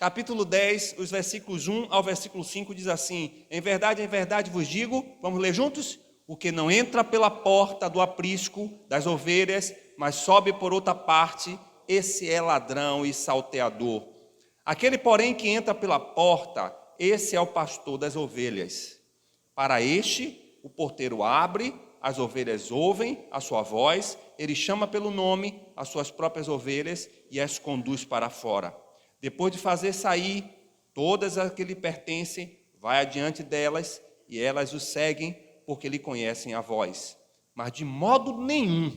capítulo 10, os versículos 1 ao versículo 5 diz assim: em verdade vos digo, vamos ler juntos? O que não entra pela porta do aprisco das ovelhas, mas sobe por outra parte, esse é ladrão e salteador. Aquele, porém, que entra pela porta, esse é o pastor das ovelhas. Para este, o porteiro abre, as ovelhas ouvem a sua voz, ele chama pelo nome as suas próprias ovelhas e as conduz para fora. Depois de fazer sair todas as que lhe pertencem, vai adiante delas e elas o seguem, porque lhe conhecem a voz. Mas de modo nenhum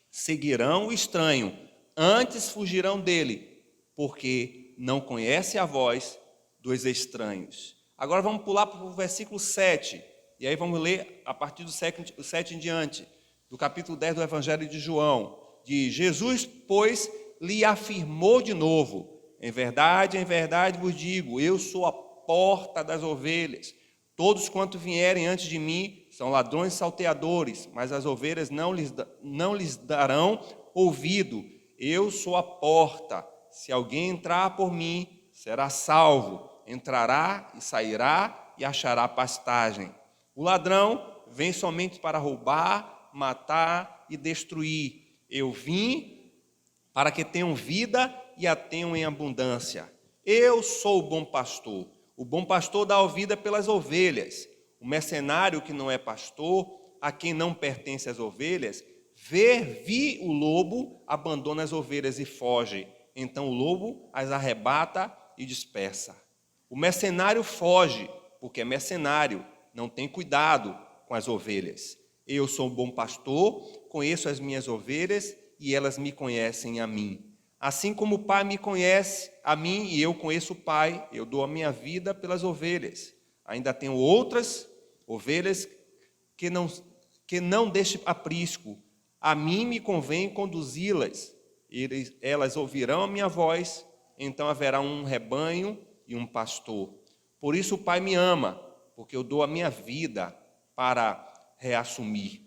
seguirão o estranho, antes fugirão dele, porque não conhece a voz dos estranhos. Agora vamos pular para o versículo 7, e aí vamos ler a partir do 7 em diante, do capítulo 10 do Evangelho de João. De Jesus, pois, lhe afirmou de novo: em verdade vos digo, eu sou a porta das ovelhas. Todos quanto vierem antes de mim são ladrões e salteadores, mas as ovelhas não lhes darão ouvido. Eu sou a porta. Se alguém entrar por mim, será salvo. Entrará e sairá e achará pastagem. O ladrão vem somente para roubar, matar e destruir. Eu vim para que tenham vida e a tenham em abundância. Eu sou o bom pastor. O bom pastor dá a vida pelas ovelhas. O mercenário que não é pastor, a quem não pertence as ovelhas, vê o lobo, abandona as ovelhas e foge. Então o lobo as arrebata e dispersa. O mercenário foge, porque é mercenário, não tem cuidado com as ovelhas. Eu sou um bom pastor, conheço as minhas ovelhas e elas me conhecem a mim. Assim como o Pai me conhece a mim e eu conheço o Pai, eu dou a minha vida pelas ovelhas. Ainda tenho outras ovelhas que não deste aprisco. A mim me convém conduzi-las. Elas ouvirão a minha voz, então haverá um rebanho e um pastor. Por isso o Pai me ama, porque eu dou a minha vida para reassumir.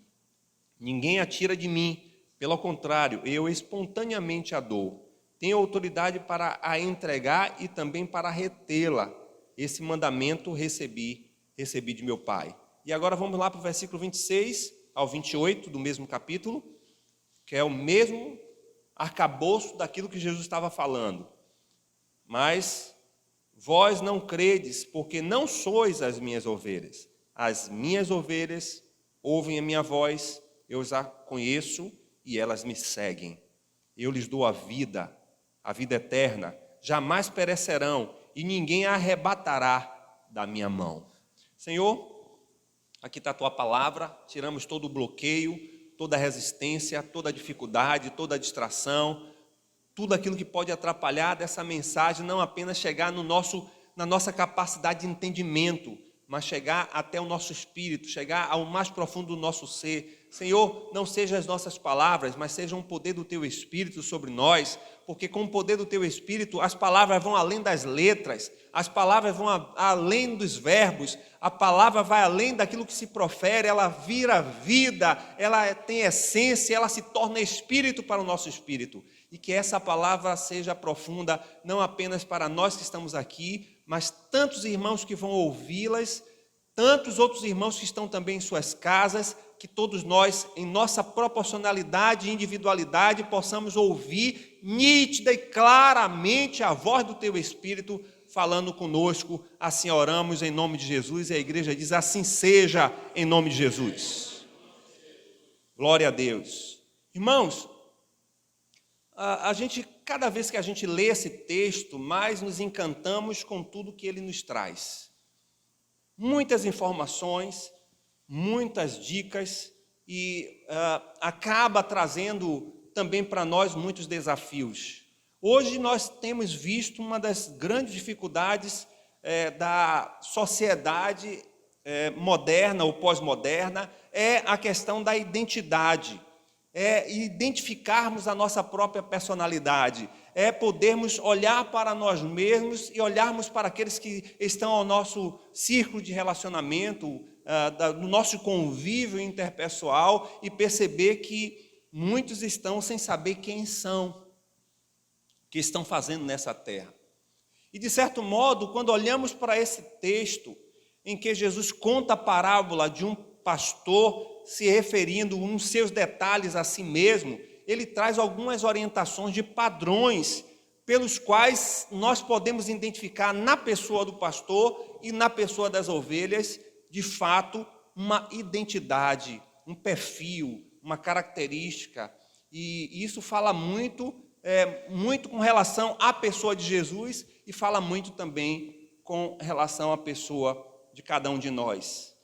Ninguém a tira de mim, pelo contrário, eu espontaneamente a dou. Tenho autoridade para a entregar e também para retê-la. Esse mandamento recebi de meu Pai. E agora vamos lá para o versículo 26 ao 28 do mesmo capítulo, que é o mesmo arcabouço daquilo que Jesus estava falando. Mas vós não credes, porque não sois as minhas ovelhas. As minhas ovelhas ouvem a minha voz, eu as conheço e elas me seguem. Eu lhes dou a vida eterna, jamais perecerão e ninguém a arrebatará da minha mão. Senhor, aqui está a tua palavra, tiramos todo o bloqueio, toda a resistência, toda a dificuldade, toda a distração, tudo aquilo que pode atrapalhar dessa mensagem não apenas chegar na nossa capacidade de entendimento, mas chegar até o nosso espírito, chegar ao mais profundo do nosso ser. Senhor, não sejam as nossas palavras, mas seja o poder do Teu Espírito sobre nós, porque com o poder do Teu Espírito, as palavras vão além das letras, as palavras vão além dos verbos, a palavra vai além daquilo que se profere, ela vira vida, ela tem essência, ela se torna espírito para o nosso espírito. E que essa palavra seja profunda, não apenas para nós que estamos aqui, mas tantos irmãos que vão ouvi-las, tantos outros irmãos que estão também em suas casas, que todos nós, em nossa proporcionalidade e individualidade, possamos ouvir nítida e claramente a voz do Teu Espírito falando conosco. Assim oramos em nome de Jesus, e a igreja diz: assim seja, em nome de Jesus. Glória a Deus. Irmãos, cada vez que a gente lê esse texto, mais nos encantamos com tudo que ele nos traz. Muitas informações, muitas dicas, e acaba trazendo também para nós muitos desafios. Hoje nós temos visto uma das grandes dificuldades da sociedade moderna ou pós-moderna, é a questão da identidade. É identificarmos a nossa própria personalidade, é podermos olhar para nós mesmos e olharmos para aqueles que estão ao nosso círculo de relacionamento, no nosso convívio interpessoal, e perceber que muitos estão sem saber quem são, o que estão fazendo nessa terra. E, de certo modo, quando olhamos para esse texto, em que Jesus conta a parábola de um pastor se referindo nos seus detalhes a si mesmo, ele traz algumas orientações de padrões pelos quais nós podemos identificar na pessoa do pastor e na pessoa das ovelhas, de fato, uma identidade, um perfil, uma característica. E isso fala muito com relação à pessoa de Jesus e fala muito também com relação à pessoa de cada um de nós.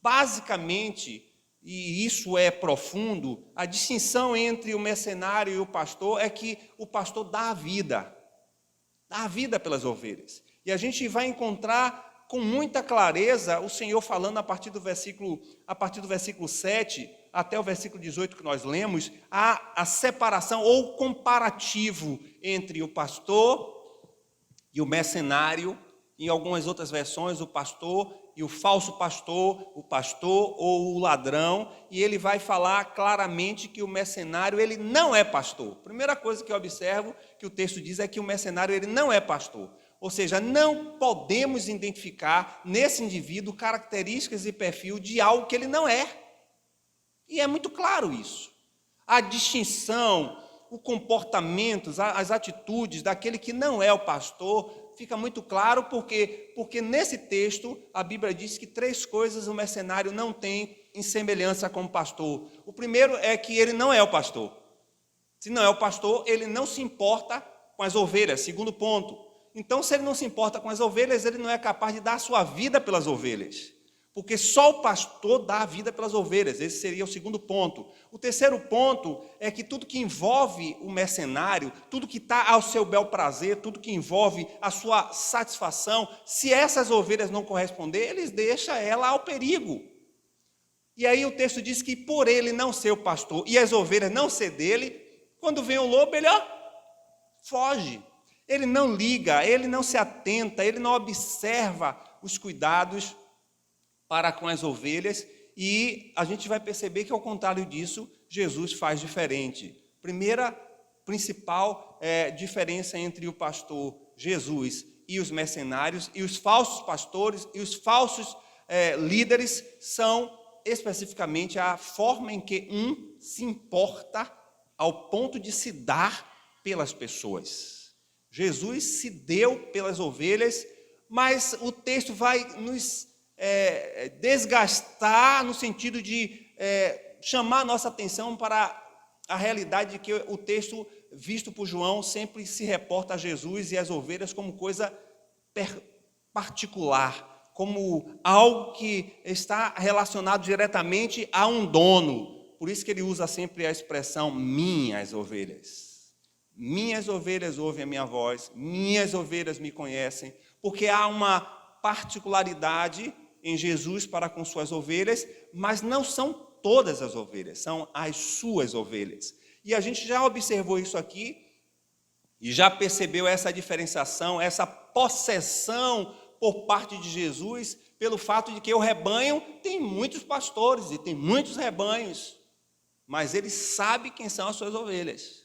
Basicamente, e isso é profundo, a distinção entre o mercenário e o pastor é que o pastor dá a vida pelas ovelhas. E a gente vai encontrar com muita clareza o Senhor falando a partir do versículo 7 até o versículo 18 que nós lemos, a separação ou comparativo entre o pastor e o mercenário. Em algumas outras versões, o pastor e o falso pastor, o pastor ou o ladrão, e ele vai falar claramente que o mercenário, ele não é pastor. Primeira coisa que eu observo que o texto diz é que o mercenário, ele não é pastor. Ou seja, não podemos identificar nesse indivíduo características e perfil de algo que ele não é. E é muito claro isso. A distinção, o comportamento, as atitudes daquele que não é o pastor, fica muito claro porque nesse texto a Bíblia diz que 3 coisas o mercenário não tem em semelhança com o pastor. O primeiro é que ele não é o pastor. Se não é o pastor, ele não se importa com as ovelhas. Segundo ponto. Então, se ele não se importa com as ovelhas, ele não é capaz de dar a sua vida pelas ovelhas. Porque só o pastor dá a vida pelas ovelhas. Esse seria o segundo ponto. O terceiro ponto é que tudo que envolve o mercenário, tudo que está ao seu bel prazer, tudo que envolve a sua satisfação, se essas ovelhas não corresponderem, eles deixam ela ao perigo. E aí o texto diz que por ele não ser o pastor e as ovelhas não ser dele, quando vem o lobo, ele foge. Ele não liga, ele não se atenta, ele não observa os cuidados para com as ovelhas, e a gente vai perceber que, ao contrário disso, Jesus faz diferente. Primeira, principal diferença entre o pastor Jesus e os mercenários, e os falsos pastores e os falsos líderes, são especificamente a forma em que um se importa ao ponto de se dar pelas pessoas. Jesus se deu pelas ovelhas, mas o texto vai nos desgastar no sentido de chamar a nossa atenção para a realidade de que o texto visto por João sempre se reporta a Jesus e as ovelhas como coisa particular, como algo que está relacionado diretamente a um dono. Por isso que ele usa sempre a expressão minhas ovelhas. Minhas ovelhas ouvem a minha voz, minhas ovelhas me conhecem, porque há uma particularidade em Jesus para com suas ovelhas, mas não são todas as ovelhas, são as suas ovelhas. E a gente já observou isso aqui, e já percebeu essa diferenciação, essa possessão por parte de Jesus, pelo fato de que o rebanho tem muitos pastores e tem muitos rebanhos, mas ele sabe quem são as suas ovelhas.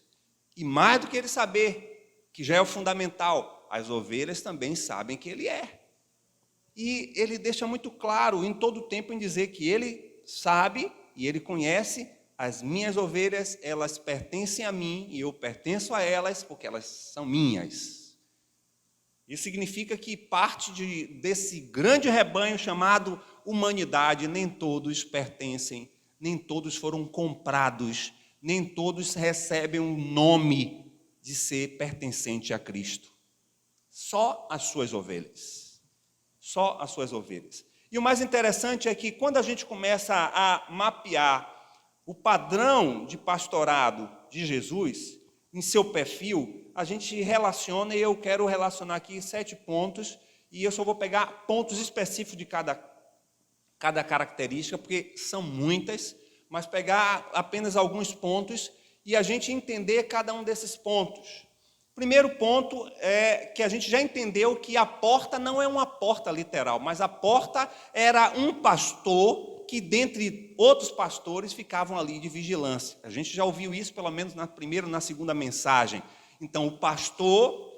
E mais do que ele saber, que já é o fundamental, as ovelhas também sabem que ele é. E ele deixa muito claro em todo o tempo em dizer que ele sabe e ele conhece as minhas ovelhas, elas pertencem a mim e eu pertenço a elas porque elas são minhas. Isso significa que parte desse grande rebanho chamado humanidade, nem todos pertencem, nem todos foram comprados, nem todos recebem um nome de ser pertencente a Cristo. Só as suas ovelhas. Só as suas ovelhas. E o mais interessante é que quando a gente começa a mapear o padrão de pastorado de Jesus, em seu perfil, a gente relaciona, e eu quero relacionar aqui 7 pontos, e eu só vou pegar pontos específicos de cada característica, porque são muitas, mas pegar apenas alguns pontos e a gente entender cada um desses pontos. Primeiro ponto é que a gente já entendeu que a porta não é uma porta literal, mas a porta era um pastor que, dentre outros pastores, ficavam ali de vigilância. A gente já ouviu isso, pelo menos na primeira e na segunda mensagem. Então, o pastor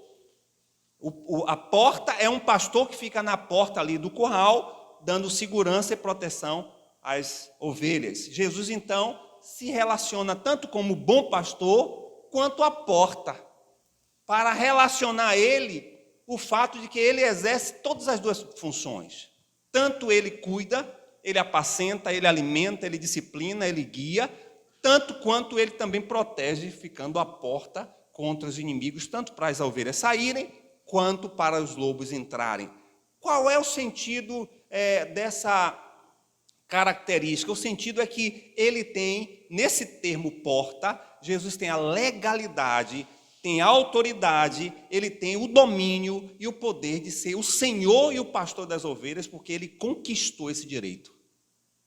A porta é um pastor que fica na porta ali do curral, dando segurança e proteção às ovelhas. Jesus, então, se relaciona tanto como bom pastor, quanto a porta, para relacionar ele o fato de que ele exerce todas as duas funções. Tanto ele cuida, ele apacenta, ele alimenta, ele disciplina, ele guia, tanto quanto ele também protege, ficando à porta contra os inimigos, tanto para as ovelhas saírem, quanto para os lobos entrarem. Qual é o sentido dessa característica? O sentido é que ele tem, nesse termo porta, Jesus tem a legalidade, tem a autoridade, ele tem o domínio e o poder de ser o Senhor e o pastor das ovelhas, porque ele conquistou esse direito.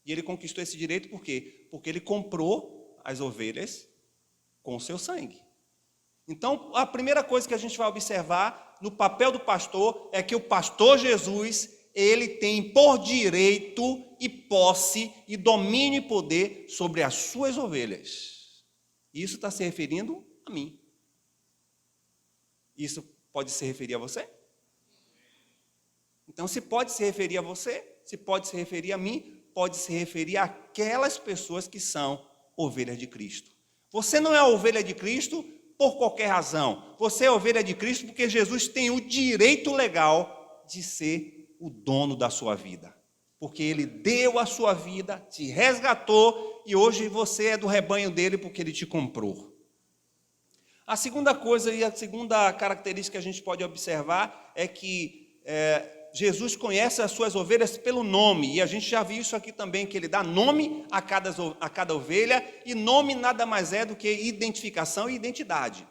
E ele conquistou esse direito por quê? Porque ele comprou as ovelhas com o seu sangue. Então, a primeira coisa que a gente vai observar no papel do pastor é que o pastor Jesus, ele tem por direito e posse e domínio e poder sobre as suas ovelhas. Isso está se referindo a mim. Isso pode se referir a você? Então, se pode se referir a você, se pode se referir a mim, pode se referir àquelas pessoas que são ovelhas de Cristo. Você não é ovelha de Cristo por qualquer razão. Você é ovelha de Cristo porque Jesus tem o direito legal de ser o dono da sua vida. Porque ele deu a sua vida, te resgatou e hoje você é do rebanho dele porque ele te comprou. A segunda coisa e a segunda característica que a gente pode observar é que Jesus conhece as suas ovelhas pelo nome, e a gente já viu isso aqui também, que ele dá nome a cada ovelha, e nome nada mais é do que identificação e identidade.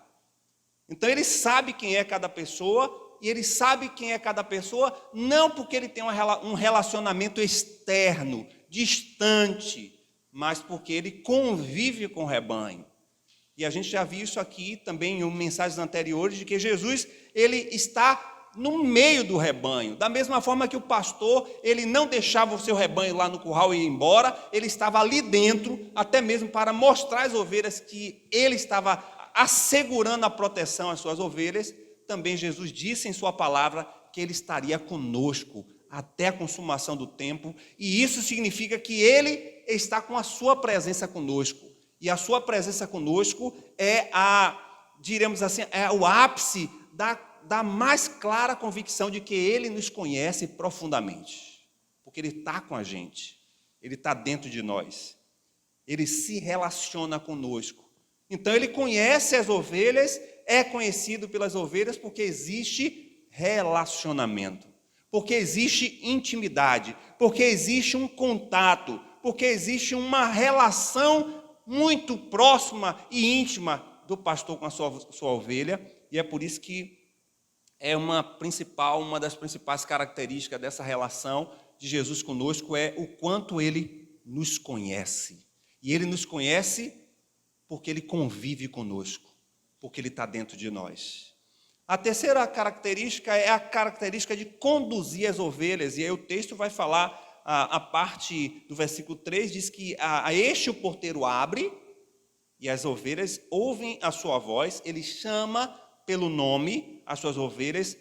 Então ele sabe quem é cada pessoa, e ele sabe quem é cada pessoa, não porque ele tem um relacionamento externo, distante, mas porque ele convive com o rebanho. E a gente já viu isso aqui também em mensagens anteriores, de que Jesus, ele está no meio do rebanho. Da mesma forma que o pastor, ele não deixava o seu rebanho lá no curral e ir embora, ele estava ali dentro, até mesmo para mostrar às ovelhas que ele estava assegurando a proteção às suas ovelhas. Também Jesus disse em sua palavra que ele estaria conosco até a consumação do tempo, e isso significa que ele está com a sua presença conosco. E a sua presença conosco diremos assim, é o ápice da mais clara convicção de que ele nos conhece profundamente. Porque ele está com a gente, ele está dentro de nós, ele se relaciona conosco. Então ele conhece as ovelhas, é conhecido pelas ovelhas porque existe relacionamento, porque existe intimidade, porque existe um contato, porque existe uma relação muito próxima e íntima do pastor com a sua ovelha, e é por isso que é uma das principais características dessa relação de Jesus conosco é o quanto ele nos conhece. E ele nos conhece porque ele convive conosco, porque ele está dentro de nós. A terceira característica é a característica de conduzir as ovelhas, e aí o texto vai falar, a parte do versículo 3 diz que a este o porteiro abre, e as ovelhas ouvem a sua voz, ele chama pelo nome as suas ovelhas,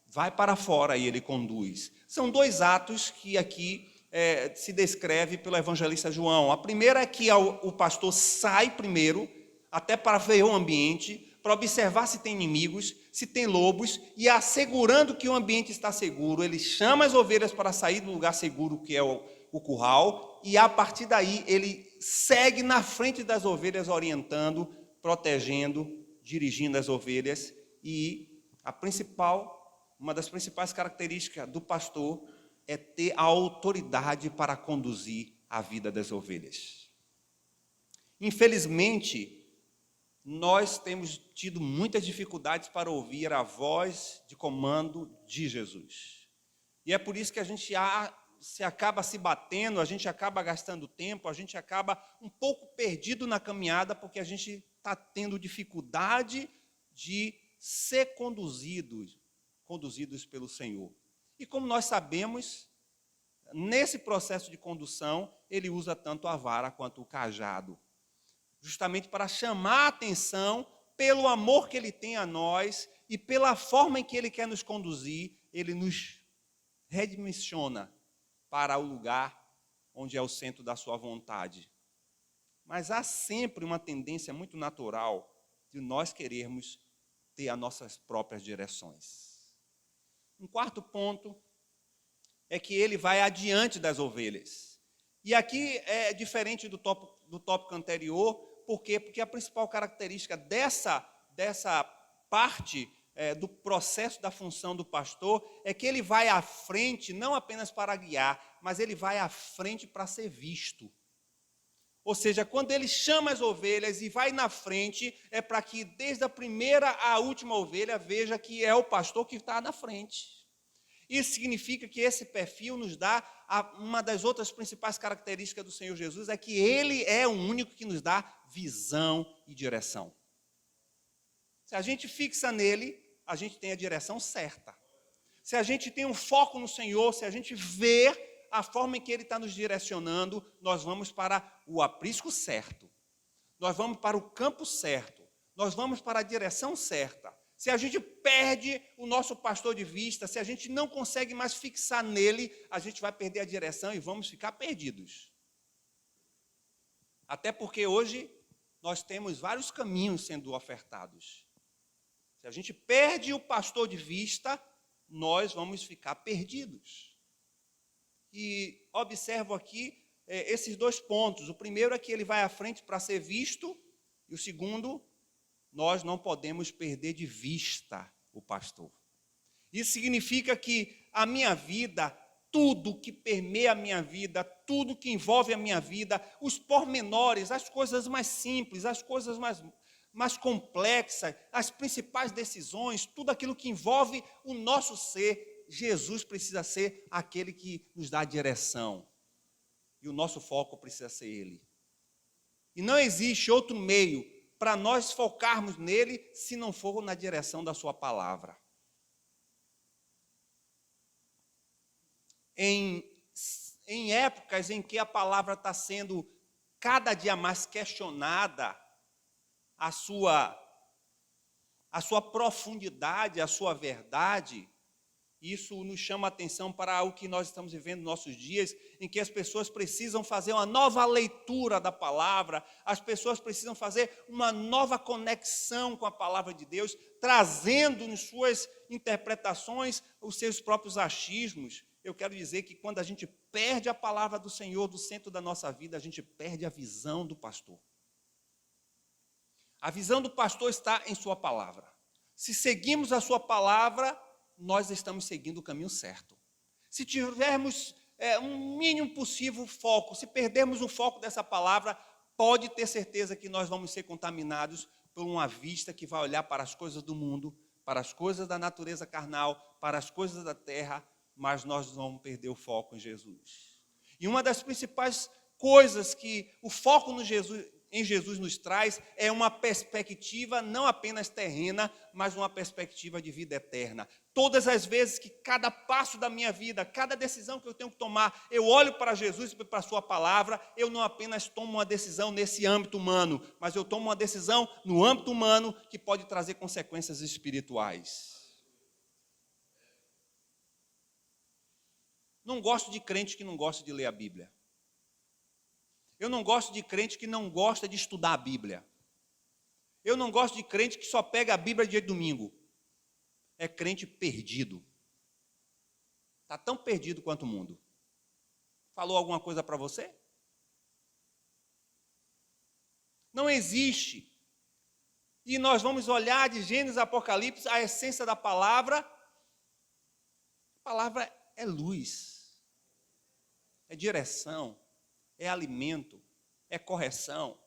vai para fora e ele conduz. São dois atos que aqui se descreve pelo evangelista João. A primeira é que o pastor sai primeiro, até para ver o ambiente, para observar se tem inimigos, se tem lobos, e assegurando que o ambiente está seguro, ele chama as ovelhas para sair do lugar seguro que é o curral, e a partir daí ele segue na frente das ovelhas, orientando, protegendo, dirigindo as ovelhas. E uma das principais características do pastor é ter a autoridade para conduzir a vida das ovelhas. Infelizmente, nós temos tido muitas dificuldades para ouvir a voz de comando de Jesus. E é por isso que a gente se acaba se batendo, a gente acaba gastando tempo, a gente acaba um pouco perdido na caminhada, porque a gente está tendo dificuldade de ser conduzidos pelo Senhor. E como nós sabemos, nesse processo de condução, ele usa tanto a vara quanto o cajado, justamente para chamar a atenção pelo amor que ele tem a nós e pela forma em que Ele quer nos conduzir, Ele nos redimensiona para o lugar onde é o centro da sua vontade. Mas há sempre uma tendência muito natural de nós querermos ter as nossas próprias direções. Um quarto ponto é que ele vai adiante das ovelhas. E aqui é diferente do tópico anterior, por quê? Porque a principal característica dessa parte do processo da função do pastor é que ele vai à frente não apenas para guiar, mas ele vai à frente para ser visto. Ou seja, quando ele chama as ovelhas e vai na frente, é para que desde a primeira à última ovelha veja que é o pastor que está na frente. Isso significa que esse perfil nos dá uma das outras principais características do Senhor Jesus, é que Ele é o único que nos dá visão e direção. Se a gente fixa nele, a gente tem a direção certa. Se a gente tem um foco no Senhor, se a gente vê a forma em que Ele está nos direcionando, nós vamos para o aprisco certo. Nós vamos para o campo certo. Nós vamos para a direção certa. Se a gente perde o nosso pastor de vista, se a gente não consegue mais fixar nele, a gente vai perder a direção e vamos ficar perdidos. Até porque hoje nós temos vários caminhos sendo ofertados. Se a gente perde o pastor de vista, nós vamos ficar perdidos. E observo aqui esses dois pontos. O primeiro é que ele vai à frente para ser visto, e o segundo, nós não podemos perder de vista o pastor. Isso significa que a minha vida, tudo que permeia a minha vida, tudo que envolve a minha vida, os pormenores, as coisas mais simples, as coisas mais complexas, as principais decisões, tudo aquilo que envolve o nosso ser, Jesus precisa ser aquele que nos dá a direção. E o nosso foco precisa ser Ele. E não existe outro meio para nós focarmos nele se não for na direção da sua palavra. Em épocas em que a palavra está sendo cada dia mais questionada, a sua profundidade, a sua verdade, isso nos chama a atenção para o que nós estamos vivendo nos nossos dias, em que as pessoas precisam fazer uma nova leitura da palavra, as pessoas precisam fazer uma nova conexão com a palavra de Deus, trazendo em suas interpretações os seus próprios achismos. Eu quero dizer que quando a gente perde a palavra do Senhor do centro da nossa vida, a gente perde a visão do pastor. A visão do pastor está em sua palavra. Se seguimos a sua palavra, nós estamos seguindo o caminho certo. Se tivermos um mínimo possível foco, se perdermos o foco dessa palavra, pode ter certeza que nós vamos ser contaminados por uma vista que vai olhar para as coisas do mundo, para as coisas da natureza carnal, para as coisas da terra, mas nós vamos perder o foco em Jesus. E uma das principais coisas que o foco em Jesus nos traz é uma perspectiva não apenas terrena, mas uma perspectiva de vida eterna. Todas as vezes que cada passo da minha vida, cada decisão que eu tenho que tomar, eu olho para Jesus e para a sua palavra, eu não apenas tomo uma decisão nesse âmbito humano, mas eu tomo uma decisão no âmbito humano que pode trazer consequências espirituais. Não gosto de crente que não gosta de ler a Bíblia. Eu não gosto de crente que não gosta de estudar a Bíblia. Eu não gosto de crente que só pega a Bíblia dia de domingo. É crente perdido. Está tão perdido quanto o mundo. Falou alguma coisa para você? Não existe. E nós vamos olhar de Gênesis a Apocalipse, a essência da palavra. A palavra é luz, é direção, é alimento, é correção.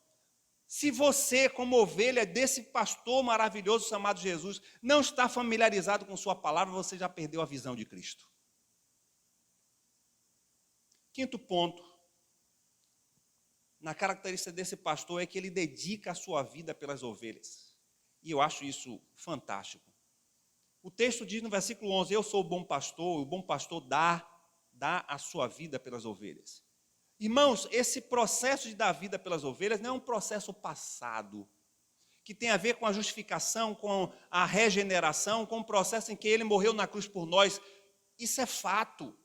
Se você, como ovelha desse pastor maravilhoso chamado Jesus, não está familiarizado com sua palavra, você já perdeu a visão de Cristo. Quinto ponto, na característica desse pastor, é que ele dedica a sua vida pelas ovelhas. E eu acho isso fantástico. O texto diz no versículo 11, eu sou o bom pastor dá a sua vida pelas ovelhas. Irmãos, esse processo de dar vida pelas ovelhas não é um processo passado, que tem a ver com a justificação, com a regeneração, com o processo em que ele morreu na cruz por nós. Isso é fato.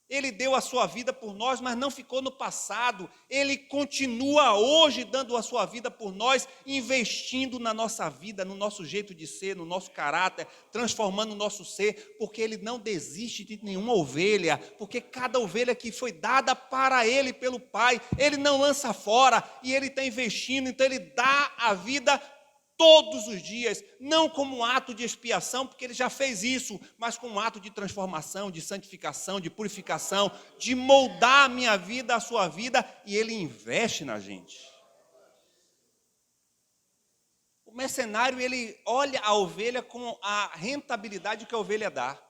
Ele deu a sua vida por nós, mas não ficou no passado. Ele continua hoje dando a sua vida por nós, investindo na nossa vida, no nosso jeito de ser, no nosso caráter, transformando o nosso ser, porque ele não desiste de nenhuma ovelha, porque cada ovelha que foi dada para ele pelo Pai, ele não lança fora e ele está investindo, então ele dá a vida todos os dias, não como um ato de expiação, porque ele já fez isso, mas como um ato de transformação, de santificação, de purificação, de moldar a minha vida, a sua vida, e ele investe na gente. O mercenário, ele olha a ovelha com a rentabilidade que a ovelha dá.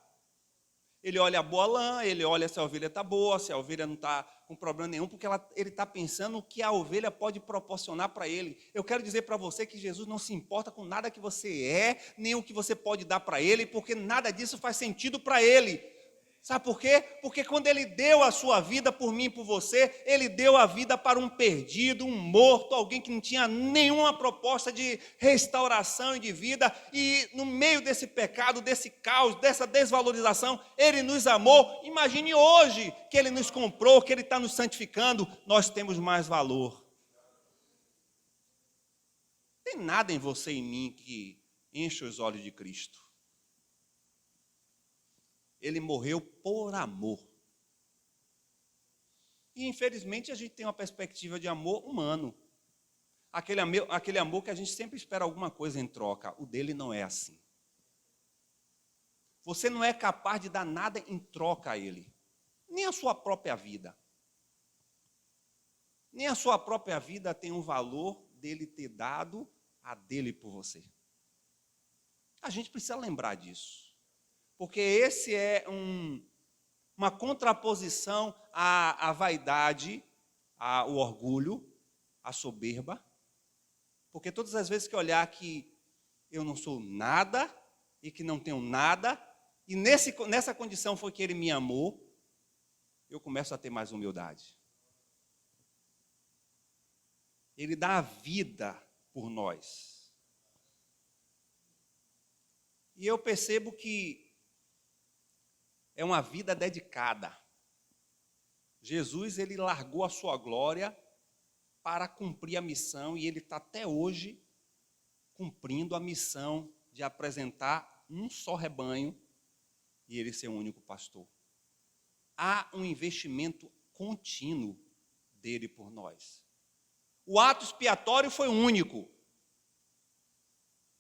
Ele olha a boa lã, ele olha se a ovelha está boa, se a ovelha não está com problema nenhum, porque ele está pensando o que a ovelha pode proporcionar para ele. Eu quero dizer para você que Jesus não se importa com nada que você é, nem o que você pode dar para ele, porque nada disso faz sentido para ele. Sabe por quê? Porque quando ele deu a sua vida por mim e por você, ele deu a vida para um perdido, um morto, alguém que não tinha nenhuma proposta de restauração e de vida, e no meio desse pecado, desse caos, dessa desvalorização, ele nos amou. Imagine hoje que ele nos comprou, que ele está nos santificando, nós temos mais valor. Não tem nada em você e em mim que enche os olhos de Cristo. Ele morreu por amor. E, infelizmente, a gente tem uma perspectiva de amor humano. Aquele amor que a gente sempre espera alguma coisa em troca. O dele não é assim. Você não é capaz de dar nada em troca a ele. Nem a sua própria vida. Nem a sua própria vida tem um valor dele ter dado a dele por você. A gente precisa lembrar disso. Porque esse é uma contraposição à vaidade, ao orgulho, à soberba. Porque todas as vezes que eu olhar que eu não sou nada e que não tenho nada, e nessa condição foi que ele me amou, eu começo a ter mais humildade. Ele dá a vida por nós. E eu percebo que é uma vida dedicada. Jesus, ele largou a sua glória para cumprir a missão, e ele está até hoje cumprindo a missão de apresentar um só rebanho e ele ser o único pastor. Há um investimento contínuo dele por nós. O ato expiatório foi único,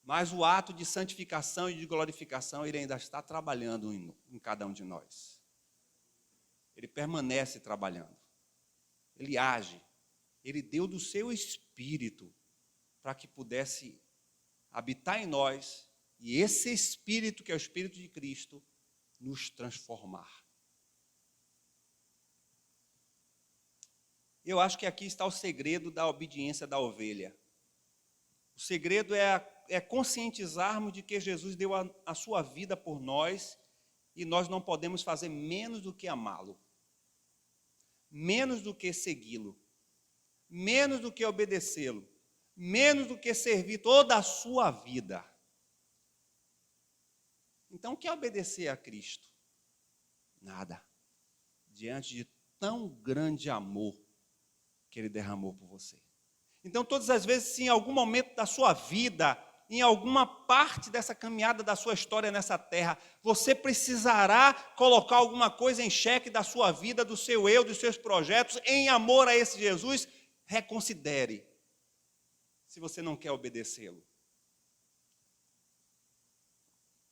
mas o ato de santificação e de glorificação, ele ainda está trabalhando em cada um de nós. Ele permanece trabalhando. Ele age. Ele deu do seu espírito para que pudesse habitar em nós e esse espírito, que é o Espírito de Cristo, nos transformar. Eu acho que aqui está o segredo da obediência da ovelha. O segredo é conscientizarmos de que Jesus deu a sua vida por nós e nós não podemos fazer menos do que amá-lo, menos do que segui-lo, menos do que obedecê-lo, menos do que servir toda a sua vida. Então, o que é obedecer a Cristo? Nada. Diante de tão grande amor que Ele derramou por você. Então, todas as vezes, se em algum momento da sua vida, em alguma parte dessa caminhada da sua história nessa terra, você precisará colocar alguma coisa em xeque da sua vida, do seu eu, dos seus projetos, em amor a esse Jesus, reconsidere se você não quer obedecê-lo.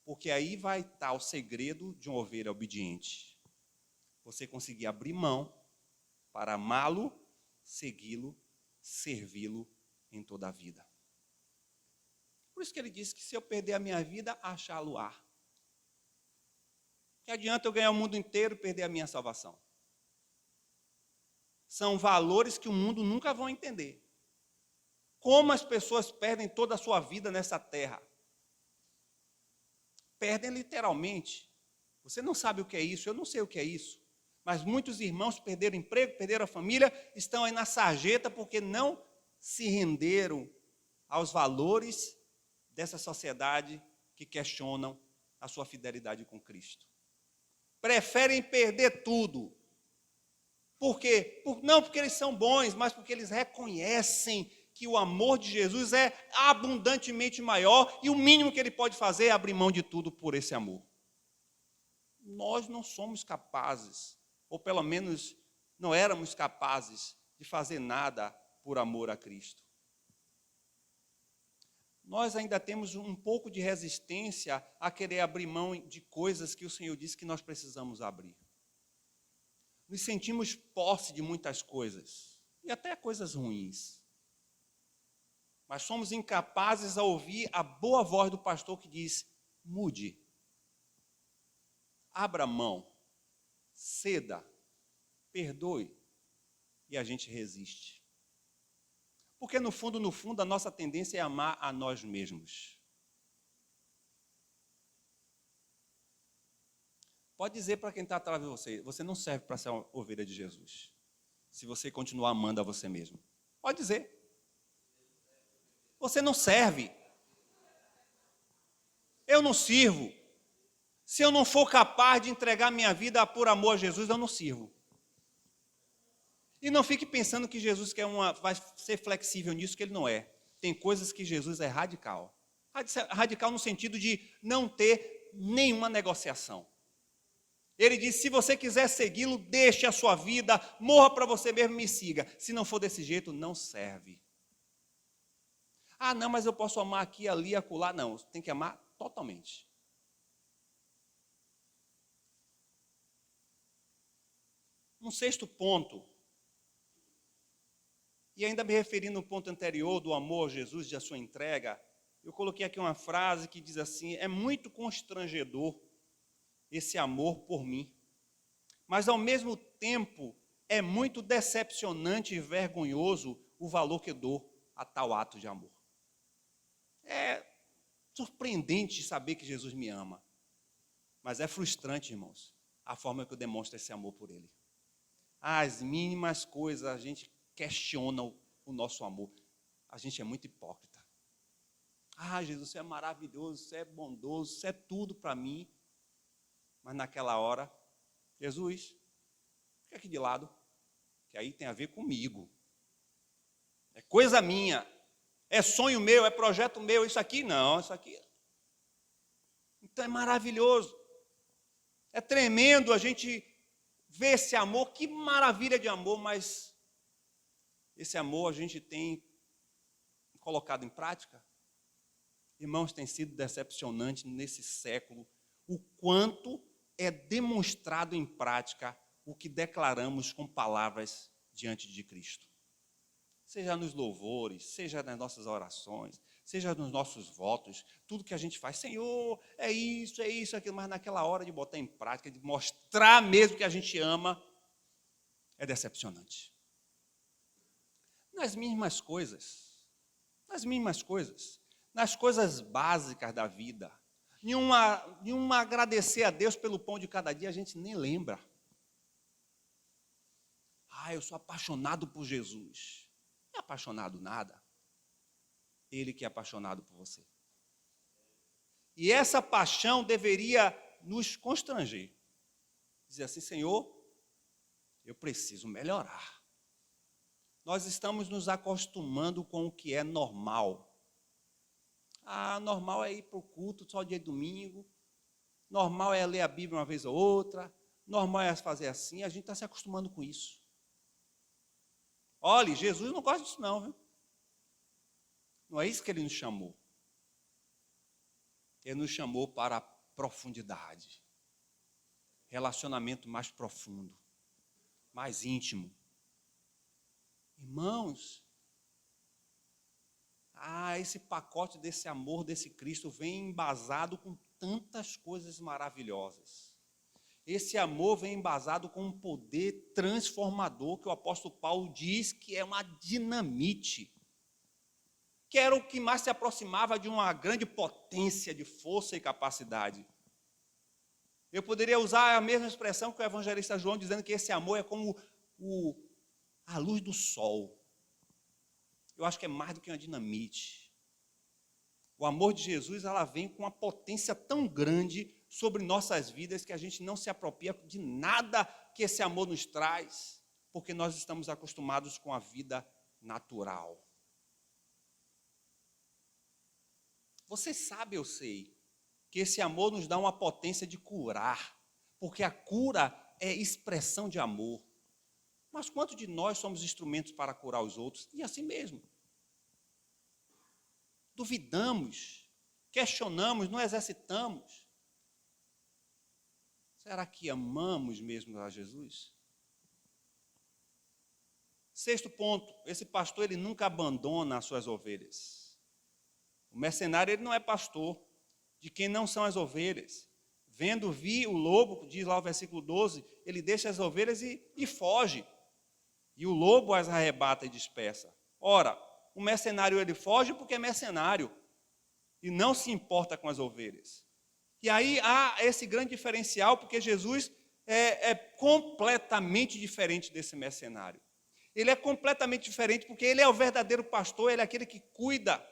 Porque aí vai estar o segredo de uma ovelha obediente. Você conseguir abrir mão para amá-lo, segui-lo, servi-lo em toda a vida. Por isso que ele disse que se eu perder a minha vida, achá-lo-á. Que adianta eu ganhar o mundo inteiro e perder a minha salvação? São valores que o mundo nunca vai entender. Como as pessoas perdem toda a sua vida nessa terra? Perdem literalmente. Você não sabe o que é isso, eu não sei o que é isso. Mas muitos irmãos perderam emprego, perderam a família, estão aí na sarjeta porque não se renderam aos valores dessa sociedade que questionam a sua fidelidade com Cristo. Preferem perder tudo. Por quê? Não porque eles são bons, mas porque eles reconhecem que o amor de Jesus é abundantemente maior e o mínimo que ele pode fazer é abrir mão de tudo por esse amor. Nós não somos capazes, ou pelo menos não éramos capazes de fazer nada por amor a Cristo. Nós ainda temos um pouco de resistência a querer abrir mão de coisas que o Senhor disse que nós precisamos abrir. Nos sentimos posse de muitas coisas, e até coisas ruins. Mas somos incapazes a ouvir a boa voz do pastor que diz: mude, abra mão, ceda, perdoe, e a gente resiste. Porque no fundo, a nossa tendência é amar a nós mesmos. Pode dizer para quem está atrás de você: você não serve para ser uma ovelha de Jesus, se você continuar amando a você mesmo. Pode dizer. Você não serve. Eu não sirvo. Se eu não for capaz de entregar minha vida por amor a Jesus, eu não sirvo. E não fique pensando que Jesus vai ser flexível nisso, que ele não é. Tem coisas que Jesus é radical. Radical no sentido de não ter nenhuma negociação. Ele diz: se você quiser segui-lo, deixe a sua vida, morra para você mesmo e me siga. Se não for desse jeito, não serve. Ah, não, mas eu posso amar aqui, ali, acolá. Não, tem que amar totalmente. Um sexto ponto, e ainda me referindo ao ponto anterior do amor a Jesus, de a sua entrega, eu coloquei aqui uma frase que diz assim: é muito constrangedor esse amor por mim, mas ao mesmo tempo é muito decepcionante e vergonhoso o valor que eu dou a tal ato de amor. É surpreendente saber que Jesus me ama, mas é frustrante, irmãos, a forma que eu demonstro esse amor por Ele. As mínimas coisas a gente questiona o nosso amor. A gente é muito hipócrita. Ah, Jesus, você é maravilhoso, você é bondoso, você é tudo para mim. Mas naquela hora, Jesus, fica aqui de lado, que aí tem a ver comigo. É coisa minha, é sonho meu, é projeto meu, isso aqui não, isso aqui. Então é maravilhoso. É tremendo a gente ver esse amor, que maravilha de amor, mas esse amor a gente tem colocado em prática? Irmãos, tem sido decepcionante nesse século o quanto é demonstrado em prática o que declaramos com palavras diante de Cristo. Seja nos louvores, seja nas nossas orações, seja nos nossos votos, tudo que a gente faz: Senhor, é isso, aquilo, mas naquela hora de botar em prática, de mostrar mesmo que a gente ama, é decepcionante. Nas mínimas coisas, nas coisas básicas da vida, em agradecer a Deus pelo pão de cada dia, a gente nem lembra. Ah, eu sou apaixonado por Jesus. Não é apaixonado nada. Ele que é apaixonado por você. E essa paixão deveria nos constranger. Dizer assim: Senhor, eu preciso melhorar. Nós estamos nos acostumando com o que é normal. Ah, normal é ir para o culto só dia de domingo. Normal é ler a Bíblia uma vez ou outra. Normal é fazer assim. A gente está se acostumando com isso. Olha, Jesus não gosta disso não, viu? Não é isso que ele nos chamou. Ele nos chamou para a profundidade. Relacionamento mais profundo, mais íntimo. Irmãos, esse pacote desse amor, desse Cristo, vem embasado com tantas coisas maravilhosas. Esse amor vem embasado com um poder transformador que o apóstolo Paulo diz que é uma dinamite, que era o que mais se aproximava de uma grande potência de força e capacidade. Eu poderia usar a mesma expressão que o evangelista João, dizendo que esse amor é como a luz do sol. Eu acho que é mais do que uma dinamite. O amor de Jesus, ela vem com uma potência tão grande sobre nossas vidas que a gente não se apropria de nada que esse amor nos traz, porque nós estamos acostumados com a vida natural. Você sabe, eu sei, que esse amor nos dá uma potência de curar, porque a cura é expressão de amor. Mas quantos de nós somos instrumentos para curar os outros? E assim mesmo. Duvidamos, questionamos, não exercitamos. Será que amamos mesmo a Jesus? Sexto ponto, esse pastor ele nunca abandona as suas ovelhas. O mercenário ele não é pastor de quem não são as ovelhas. Vendo vir o lobo, diz lá o versículo 12, ele deixa as ovelhas e foge. E o lobo as arrebata e dispersa. Ora, o mercenário ele foge porque é mercenário e não se importa com as ovelhas. E aí há esse grande diferencial, porque Jesus é completamente diferente desse mercenário. Ele é completamente diferente porque ele é o verdadeiro pastor, ele é aquele que cuida.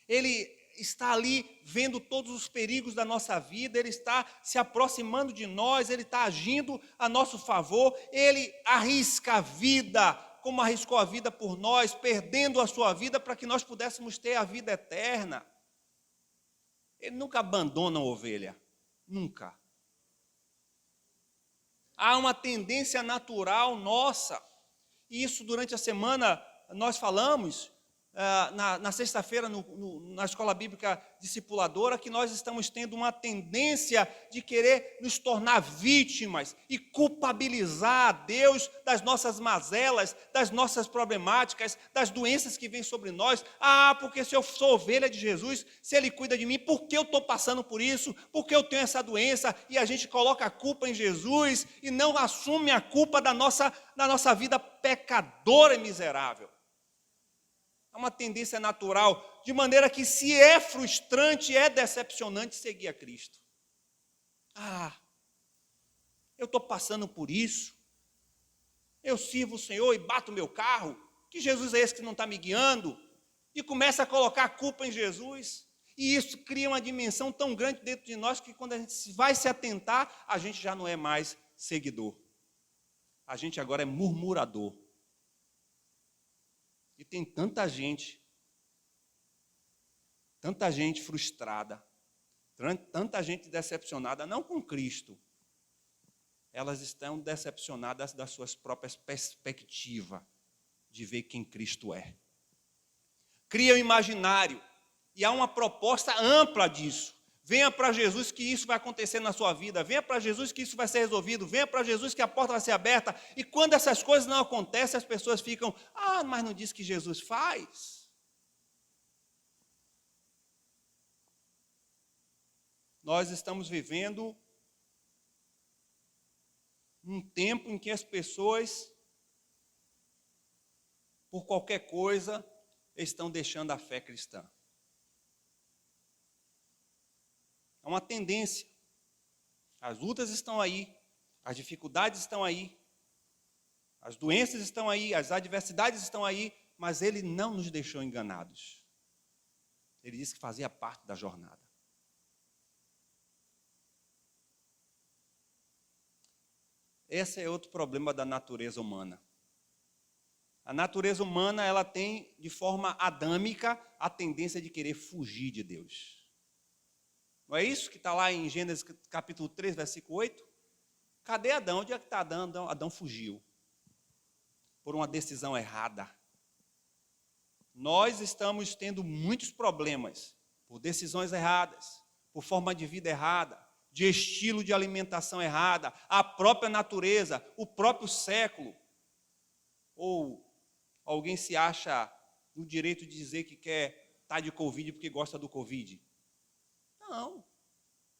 Ele está ali vendo todos os perigos da nossa vida, ele está se aproximando de nós, ele está agindo a nosso favor, ele arrisca a vida, como arriscou a vida por nós, perdendo a sua vida para que nós pudéssemos ter a vida eterna. Ele nunca abandona a ovelha, nunca. Há uma tendência natural nossa, e isso durante a semana nós falamos, na sexta-feira na escola bíblica discipuladora, que nós estamos tendo uma tendência de querer nos tornar vítimas e culpabilizar a Deus das nossas mazelas, das nossas problemáticas, das doenças que vêm sobre nós. Porque se eu sou ovelha de Jesus, se Ele cuida de mim, por que eu estou passando por isso? Por que eu tenho essa doença? E a gente coloca a culpa em Jesus e não assume a culpa da nossa vida pecadora e miserável. É uma tendência natural, de maneira que se é frustrante, é decepcionante seguir a Cristo. Eu estou passando por isso, eu sirvo o Senhor e bato o meu carro, que Jesus é esse que não está me guiando? E começa a colocar a culpa em Jesus, e isso cria uma dimensão tão grande dentro de nós, que quando a gente vai se atentar, a gente já não é mais seguidor, a gente agora é murmurador. E tem tanta gente frustrada, tanta gente decepcionada, não com Cristo. Elas estão decepcionadas das suas próprias perspectivas de ver quem Cristo é. Cria o imaginário, e há uma proposta ampla disso. Venha para Jesus que isso vai acontecer na sua vida. Venha para Jesus que isso vai ser resolvido. Venha para Jesus que a porta vai ser aberta. E quando essas coisas não acontecem, as pessoas ficam, mas não diz que Jesus faz? Nós estamos vivendo um tempo em que as pessoas, por qualquer coisa, estão deixando a fé cristã. É uma tendência. As lutas estão aí, as dificuldades estão aí, as doenças estão aí, as adversidades estão aí, mas Ele não nos deixou enganados. Ele disse que fazia parte da jornada. Esse é outro problema da natureza humana. A natureza humana, ela tem, de forma adâmica, a tendência de querer fugir de Deus. Não é isso que está lá em Gênesis capítulo 3, versículo 8? Cadê Adão? Onde é que está Adão? Adão fugiu por uma decisão errada. Nós estamos tendo muitos problemas por decisões erradas, por forma de vida errada, de estilo de alimentação errada, a própria natureza, o próprio século. Ou alguém se acha no direito de dizer que quer estar de Covid porque gosta do Covid. Não,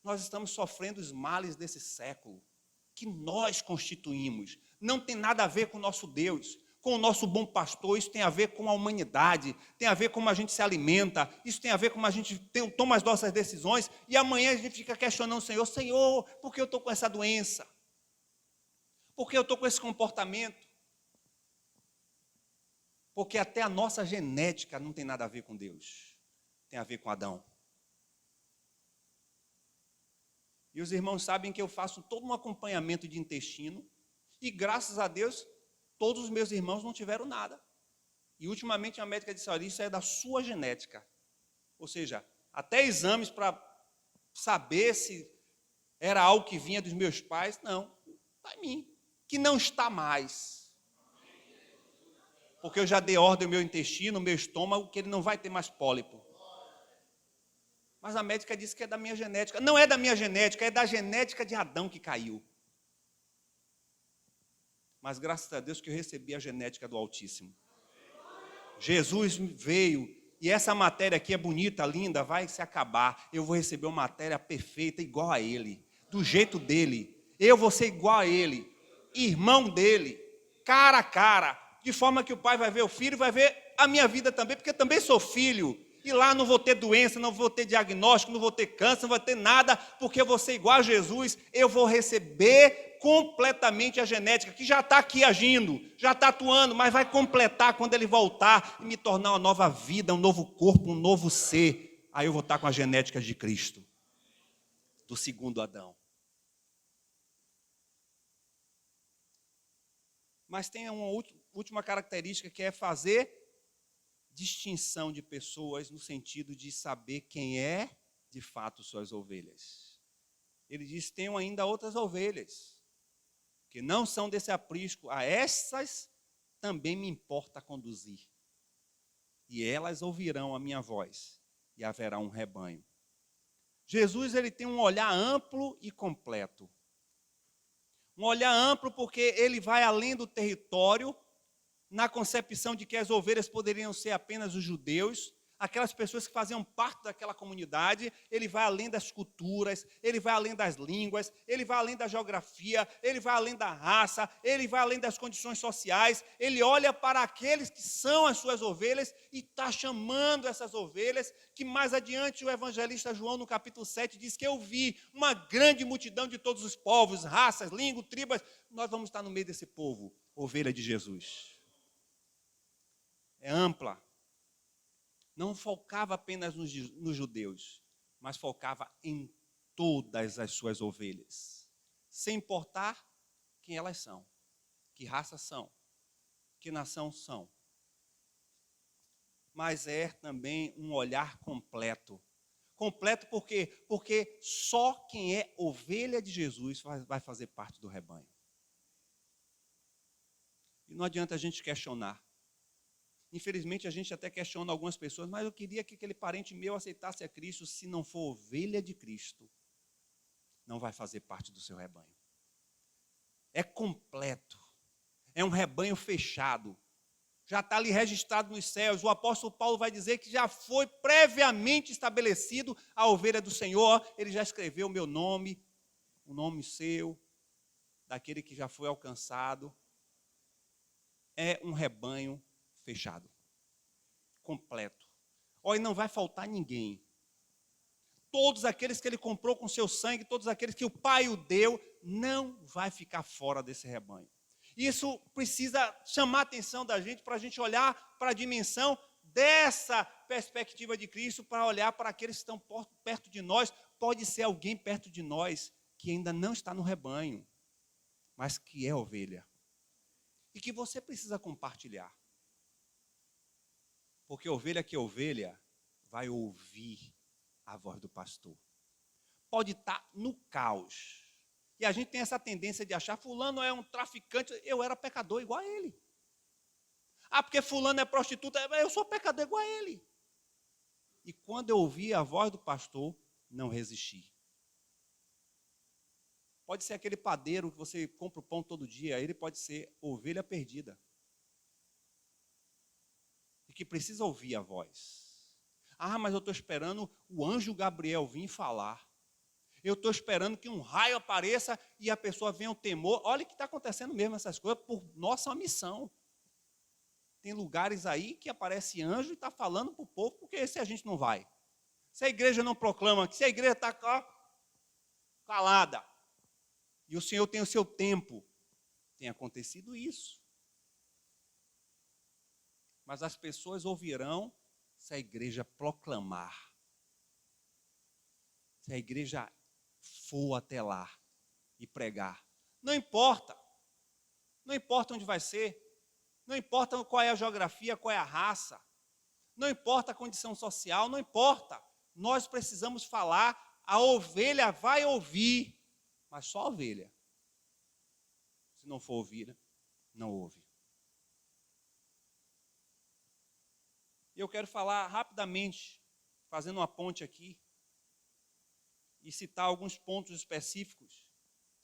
nós estamos sofrendo os males desse século, que nós constituímos. Não tem nada a ver com o nosso Deus, com o nosso bom pastor, isso tem a ver com a humanidade, tem a ver com como a gente se alimenta, isso tem a ver com como a gente toma as nossas decisões, e amanhã a gente fica questionando o Senhor, por que eu estou com essa doença? Por que eu estou com esse comportamento? Porque até a nossa genética não tem nada a ver com Deus. tem a ver com Adão. E os irmãos sabem que eu faço todo um acompanhamento de intestino, e graças a Deus, todos os meus irmãos não tiveram nada. E ultimamente a médica disse, olha, isso é da sua genética. Ou seja, até exames para saber se era algo que vinha dos meus pais, não, está em mim, que não está mais. Porque eu já dei ordem ao meu intestino, ao meu estômago, que ele não vai ter mais pólipo. Mas a médica disse que é da minha genética. Não é da minha genética, é da genética de Adão que caiu. Mas graças a Deus que eu recebi a genética do Altíssimo. Jesus veio, e essa matéria aqui é bonita, linda, vai se acabar. Eu vou receber uma matéria perfeita, igual a Ele, do jeito dele. Eu vou ser igual a Ele, irmão dele, cara a cara, de forma que o pai vai ver o filho, vai ver a minha vida também, porque eu também sou filho. E lá não vou ter doença, não vou ter diagnóstico, não vou ter câncer, não vou ter nada, porque eu vou ser igual a Jesus. Eu vou receber completamente a genética, que já está aqui agindo, já está atuando, mas vai completar quando ele voltar e me tornar uma nova vida, um novo corpo, um novo ser. Aí eu vou estar com a genética de Cristo, do segundo Adão. Mas tem uma última característica, que é fazer distinção de pessoas no sentido de saber quem é de fato suas ovelhas. Ele diz, tenho ainda outras ovelhas, que não são desse aprisco, a essas também me importa conduzir. E elas ouvirão a minha voz, e haverá um rebanho. Jesus, ele tem um olhar amplo e completo. Um olhar amplo porque ele vai além do território, na concepção de que as ovelhas poderiam ser apenas os judeus, aquelas pessoas que faziam parte daquela comunidade. Ele vai além das culturas, ele vai além das línguas, ele vai além da geografia, ele vai além da raça, ele vai além das condições sociais. Ele olha para aqueles que são as suas ovelhas e está chamando essas ovelhas, que mais adiante o evangelista João, no capítulo 7, diz que eu vi uma grande multidão de todos os povos, raças, línguas, tribos. Nós vamos estar no meio desse povo, ovelha de Jesus. É ampla. Não focava apenas nos judeus, mas focava em todas as suas ovelhas, sem importar quem elas são, que raça são, que nação são. Mas é também um olhar completo. Completo por quê? Porque só quem é ovelha de Jesus vai fazer parte do rebanho. E não adianta a gente questionar. Infelizmente, a gente até questiona algumas pessoas, mas eu queria que aquele parente meu aceitasse a Cristo. Se não for ovelha de Cristo, não vai fazer parte do seu rebanho. É completo. É um rebanho fechado. Já está ali registrado nos céus. O apóstolo Paulo vai dizer que já foi previamente estabelecido a ovelha do Senhor. Ele já escreveu o meu nome, o nome seu, daquele que já foi alcançado. É um rebanho fechado, completo. Olha, não vai faltar ninguém. Todos aqueles que ele comprou com seu sangue, todos aqueles que o Pai o deu, não vai ficar fora desse rebanho. Isso precisa chamar a atenção da gente, para a gente olhar para a dimensão dessa perspectiva de Cristo, para olhar para aqueles que estão perto de nós. Pode ser alguém perto de nós que ainda não está no rebanho, mas que é ovelha. E que você precisa compartilhar. Porque ovelha que é ovelha vai ouvir a voz do pastor. Pode estar no caos. E a gente tem essa tendência de achar, fulano é um traficante, eu era pecador igual a ele. Ah, porque fulano é prostituta, eu sou pecador igual a ele. E quando eu ouvi a voz do pastor, não resisti. Pode ser aquele padeiro que você compra o pão todo dia, ele pode ser ovelha perdida. E que precisa ouvir a voz. Ah, mas eu estou esperando o anjo Gabriel vir falar. Eu estou esperando que um raio apareça e a pessoa venha um temor. Olha que está acontecendo mesmo essas coisas por nossa missão. Tem lugares aí que aparece anjo e está falando para o povo, porque se a gente não vai. Se a igreja não proclama, se a igreja está calada, e o Senhor tem o seu tempo, tem acontecido isso. Mas as pessoas ouvirão se a igreja proclamar, se a igreja for até lá e pregar. Não importa onde vai ser, não importa qual é a geografia, qual é a raça, não importa a condição social, não importa. Nós precisamos falar, a ovelha vai ouvir, mas só a ovelha. Se não for ouvir, não ouve. Eu quero falar rapidamente, fazendo uma ponte aqui, e citar alguns pontos específicos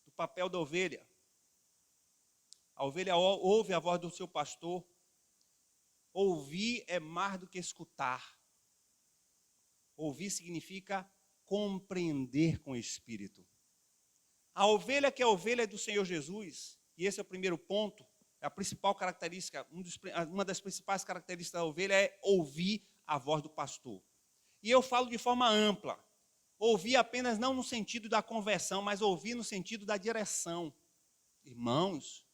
do papel da ovelha. A ovelha ouve a voz do seu pastor. Ouvir é mais do que escutar. Ouvir significa compreender com o Espírito. A ovelha que é a ovelha do Senhor Jesus, e esse é o primeiro ponto, a principal característica, uma das principais características da ovelha é ouvir a voz do pastor. E eu falo de forma ampla. Ouvir apenas não no sentido da conversão, mas ouvir no sentido da direção. Irmãos,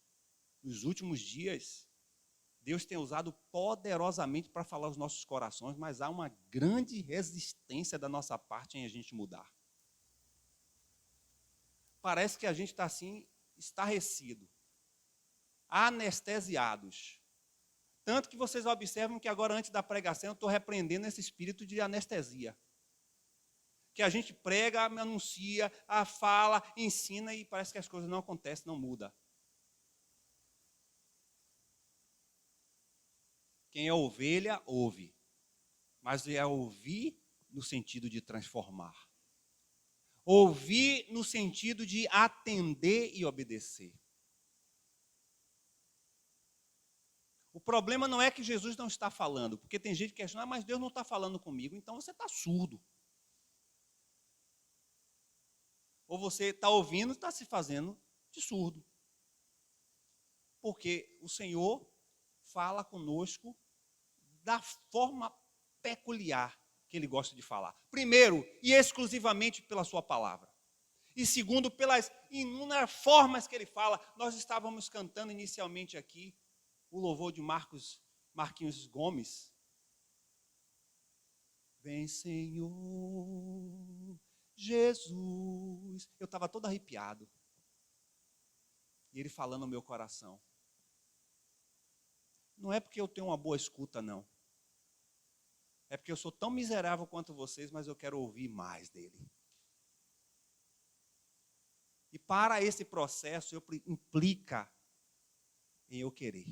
nos últimos dias, Deus tem usado poderosamente para falar aos nossos corações, mas há uma grande resistência da nossa parte em a gente mudar. Parece que a gente está assim, estarrecido, anestesiados. Tanto que vocês observam que agora, antes da pregação, eu estou repreendendo esse espírito de anestesia. Que a gente prega, anuncia, fala, ensina e parece que as coisas não acontecem, não mudam. Quem é ovelha, ouve. Mas é ouvir no sentido de transformar. Ouvir no sentido de atender e obedecer. O problema não é que Jesus não está falando, porque tem gente que questiona, mas Deus não está falando comigo, então você está surdo. Ou você está ouvindo e está se fazendo de surdo. Porque o Senhor fala conosco da forma peculiar que Ele gosta de falar. Primeiro, e exclusivamente pela sua palavra. E segundo, pelas inúmeras formas que Ele fala. Nós estávamos cantando inicialmente aqui o louvor de Marquinhos Gomes. Vem, Senhor Jesus. Eu estava todo arrepiado. E Ele falando no meu coração. Não é porque eu tenho uma boa escuta, não. É porque eu sou tão miserável quanto vocês, mas eu quero ouvir mais dele. E para esse processo, implica em eu querer.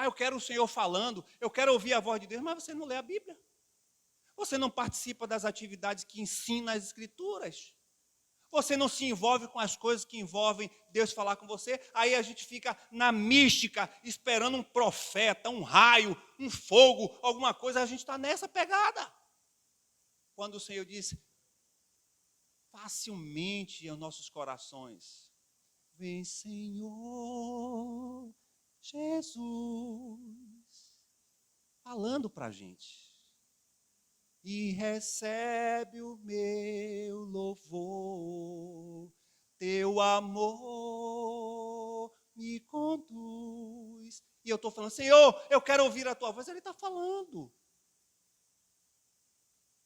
Eu quero o Senhor falando, eu quero ouvir a voz de Deus, mas você não lê a Bíblia. Você não participa das atividades que ensina as Escrituras. Você não se envolve com as coisas que envolvem Deus falar com você. Aí a gente fica na mística, esperando um profeta, um raio, um fogo, alguma coisa. A gente está nessa pegada. Quando o Senhor diz, facilmente aos nossos corações, vem, Senhor Jesus, falando para a gente. E recebe o meu louvor, teu amor me conduz. E eu estou falando, Senhor, eu quero ouvir a tua voz. Ele está falando.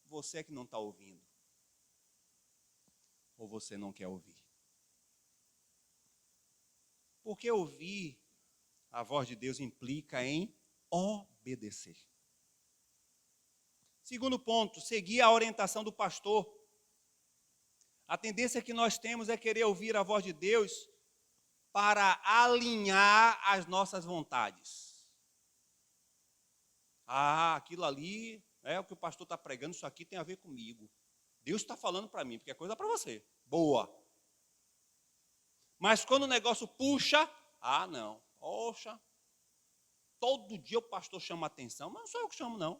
Você é que não está ouvindo. Ou você não quer ouvir. Porque ouvir a voz de Deus implica em obedecer. Segundo ponto, seguir a orientação do pastor. A tendência que nós temos é querer ouvir a voz de Deus para alinhar as nossas vontades. Aquilo ali é o que o pastor está pregando, isso aqui tem a ver comigo. Deus está falando para mim, porque é coisa para você. Boa. Mas quando o negócio puxa, não. Poxa, todo dia o pastor chama atenção, mas não sou eu que chamo, não.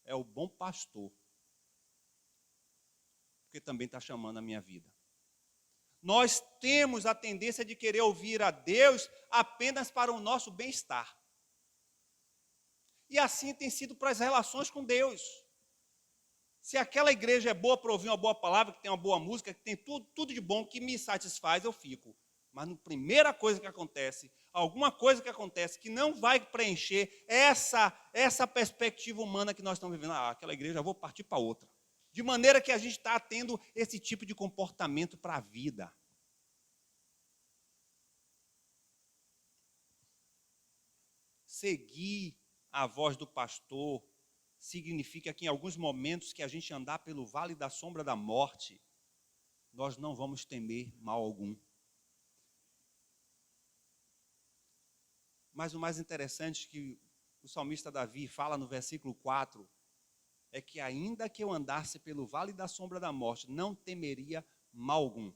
É o bom pastor. Porque também está chamando a minha vida. Nós temos a tendência de querer ouvir a Deus apenas para o nosso bem-estar. E assim tem sido para as relações com Deus. Se aquela igreja é boa para ouvir uma boa palavra, que tem uma boa música, que tem tudo de bom que me satisfaz, eu fico. Mas a primeira coisa que acontece, alguma coisa que acontece que não vai preencher essa perspectiva humana que nós estamos vivendo. Aquela igreja, eu vou partir para outra. De maneira que a gente está tendo esse tipo de comportamento para a vida. Seguir a voz do pastor significa que em alguns momentos que a gente andar pelo vale da sombra da morte, nós não vamos temer mal algum. Mas o mais interessante que o salmista Davi fala no versículo 4 é que ainda que eu andasse pelo vale da sombra da morte, não temeria mal algum.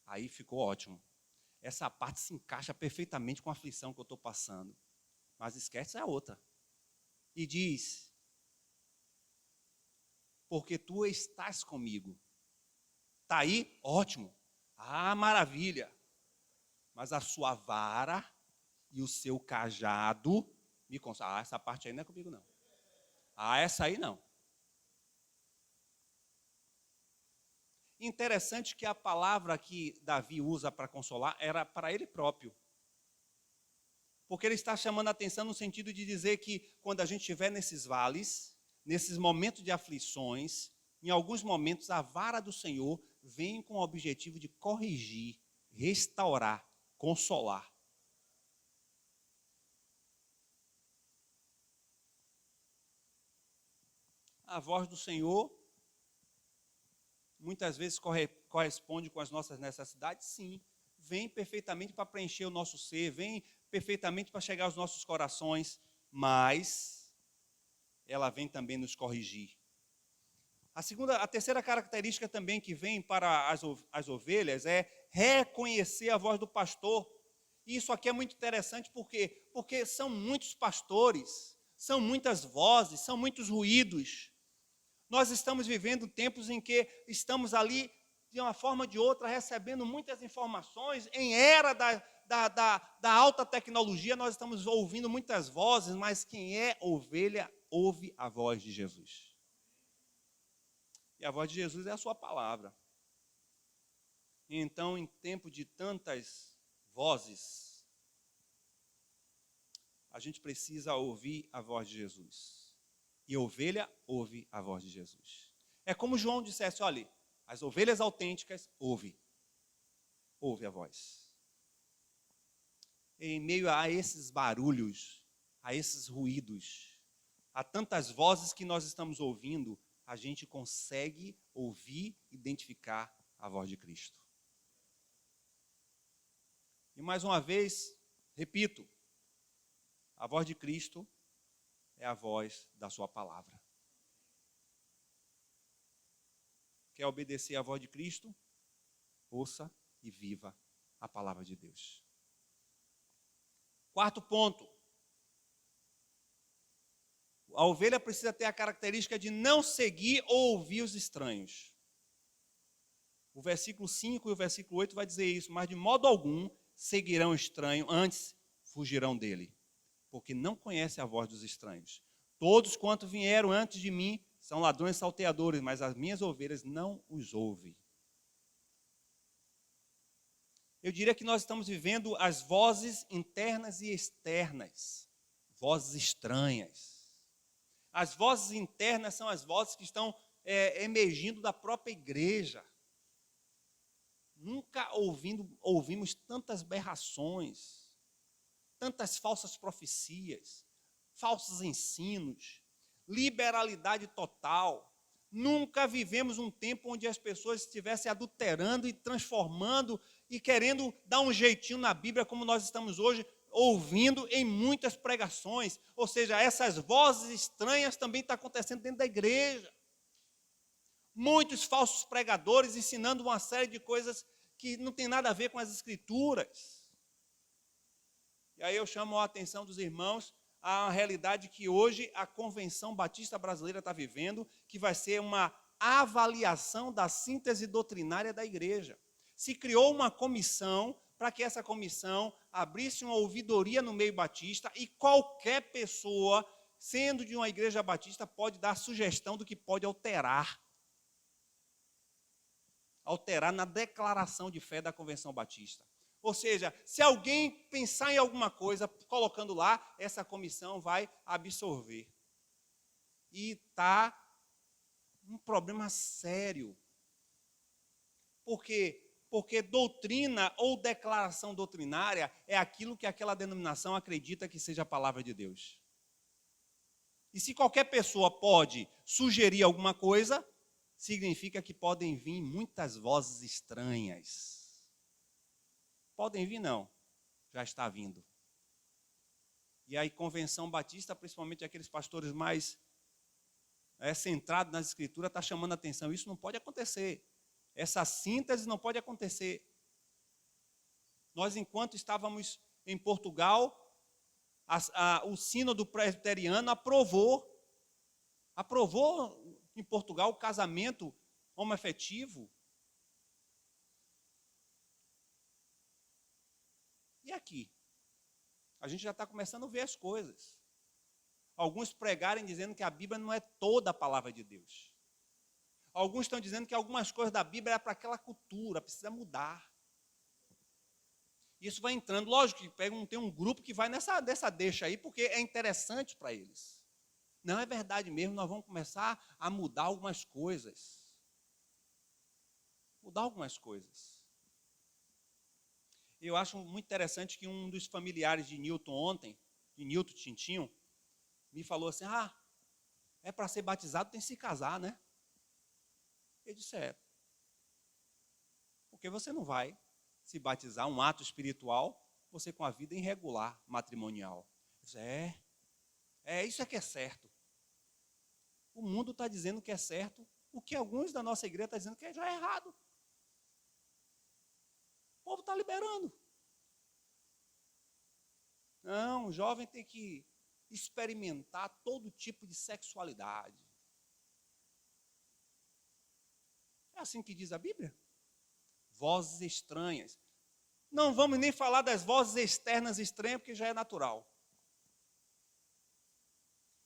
Aí ficou ótimo. Essa parte se encaixa perfeitamente com a aflição que eu estou passando. Mas esquece a outra. E diz, porque tu estás comigo. Está aí? Ótimo. Maravilha. Mas a sua vara e o seu cajado me consolam. Essa parte aí não é comigo, não. Essa aí não. Interessante que a palavra que Davi usa para consolar era para ele próprio. Porque ele está chamando a atenção no sentido de dizer que quando a gente estiver nesses vales, nesses momentos de aflições, em alguns momentos a vara do Senhor vem com o objetivo de corrigir, restaurar, consolar. A voz do Senhor muitas vezes corresponde com as nossas necessidades, sim. Vem perfeitamente para preencher o nosso ser, vem perfeitamente para chegar aos nossos corações, mas ela vem também nos corrigir. A terceira característica também que vem para as ovelhas é reconhecer a voz do pastor. E isso aqui é muito interessante porque são muitos pastores, são muitas vozes, são muitos ruídos. Nós estamos vivendo tempos em que estamos ali, de uma forma ou de outra, recebendo muitas informações. Em era da alta tecnologia, nós estamos ouvindo muitas vozes, mas quem é ovelha ouve a voz de Jesus. E a voz de Jesus é a sua palavra. Então, em tempo de tantas vozes, a gente precisa ouvir a voz de Jesus. E a ovelha ouve a voz de Jesus. É como João dissesse, olha, as ovelhas autênticas ouve a voz. Em meio a esses barulhos, a esses ruídos, a tantas vozes que nós estamos ouvindo, a gente consegue ouvir, identificar a voz de Cristo. E mais uma vez, repito, a voz de Cristo é a voz da sua palavra. Quer obedecer à voz de Cristo? Ouça e viva a palavra de Deus. Quarto ponto. A ovelha precisa ter a característica de não seguir ou ouvir os estranhos. O versículo 5 e o versículo 8 vai dizer isso, mas de modo algum seguirão o estranho, antes fugirão dele, porque não conhecem a voz dos estranhos. Todos quanto vieram antes de mim são ladrões salteadores, mas as minhas ovelhas não os ouvem. Eu diria que nós estamos vivendo as vozes internas e externas, vozes estranhas. As vozes internas são as vozes que estão emergindo da própria igreja. Nunca ouvimos tantas berrações, tantas falsas profecias, falsos ensinos, liberalidade total. Nunca vivemos um tempo onde as pessoas estivessem adulterando e transformando e querendo dar um jeitinho na Bíblia como nós estamos hoje ouvindo em muitas pregações. Ou seja, essas vozes estranhas também estão acontecendo dentro da igreja. Muitos falsos pregadores ensinando uma série de coisas que não tem nada a ver com as Escrituras. E aí eu chamo a atenção dos irmãos a realidade que hoje a Convenção Batista Brasileira está vivendo, que vai ser uma avaliação da síntese doutrinária da igreja. Se criou uma comissão para que essa comissão abrisse uma ouvidoria no meio batista e qualquer pessoa, sendo de uma igreja batista, pode dar sugestão do que pode alterar na declaração de fé da Convenção Batista. Ou seja, se alguém pensar em alguma coisa, colocando lá, essa comissão vai absorver. E está um problema sério. Por quê? Porque doutrina ou declaração doutrinária é aquilo que aquela denominação acredita que seja a palavra de Deus. E se qualquer pessoa pode sugerir alguma coisa, significa que podem vir muitas vozes estranhas. Podem vir, não. Já está vindo. E aí, Convenção Batista, principalmente aqueles pastores mais centrados nas Escrituras, está chamando a atenção. Isso não pode acontecer. Essa síntese não pode acontecer. Nós, enquanto estávamos em Portugal, o sínodo presbiteriano aprovou em Portugal o casamento homoafetivo. E aqui? A gente já está começando a ver as coisas. Alguns pregarem dizendo que a Bíblia não é toda a palavra de Deus. Alguns estão dizendo que algumas coisas da Bíblia é para aquela cultura, precisa mudar. Isso vai entrando, lógico que tem um grupo que vai nessa deixa aí, porque é interessante para eles. Não, é verdade mesmo, nós vamos começar a mudar algumas coisas. Mudar algumas coisas. Eu acho muito interessante que um dos familiares de Newton ontem, de Newton Tintinho, me falou assim, é para ser batizado tem que se casar, né? Eu disse, porque você não vai se batizar, um ato espiritual, você com a vida irregular, matrimonial. Eu disse, isso é que é certo. O mundo está dizendo que é certo, o que alguns da nossa igreja estão dizendo que já é errado. O povo está liberando. Não, o jovem tem que experimentar todo tipo de sexualidade. É assim que diz a Bíblia. Vozes estranhas. Não vamos nem falar das vozes externas estranhas, porque já é natural.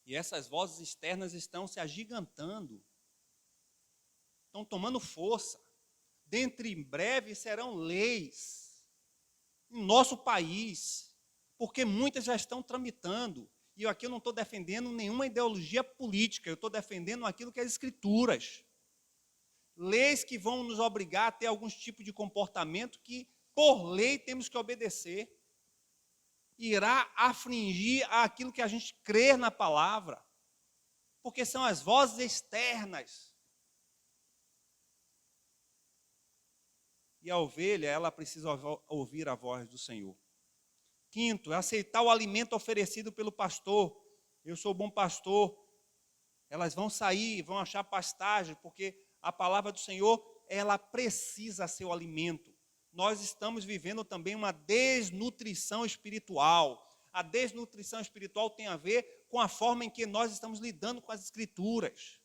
E essas vozes externas estão se agigantando. Estão tomando força. Dentro em breve serão leis em nosso país, porque muitas já estão tramitando. E aqui eu não estou defendendo nenhuma ideologia política, eu estou defendendo aquilo que é as Escrituras. Leis que vão nos obrigar a ter algum tipo de comportamento que, por lei, temos que obedecer. Irá afligir aquilo que a gente crê na palavra, porque são as vozes externas. E a ovelha, ela precisa ouvir a voz do Senhor. Quinto, é aceitar o alimento oferecido pelo pastor. Eu sou bom pastor. Elas vão sair, vão achar pastagem, porque a palavra do Senhor, ela precisa ser o alimento. Nós estamos vivendo também uma desnutrição espiritual. A desnutrição espiritual tem a ver com a forma em que nós estamos lidando com as Escrituras.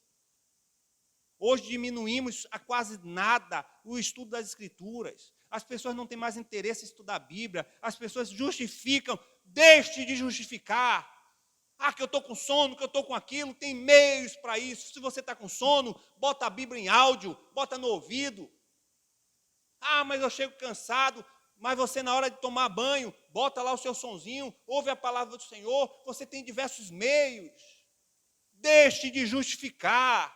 Hoje diminuímos a quase nada o estudo das Escrituras. As pessoas não têm mais interesse em estudar a Bíblia. As pessoas justificam. Deixe de justificar. Que eu estou com sono, que eu estou com aquilo. Tem meios para isso. Se você está com sono, bota a Bíblia em áudio, bota no ouvido. Mas eu chego cansado. Mas você, na hora de tomar banho, bota lá o seu sonzinho, ouve a palavra do Senhor. Você tem diversos meios. Deixe de justificar.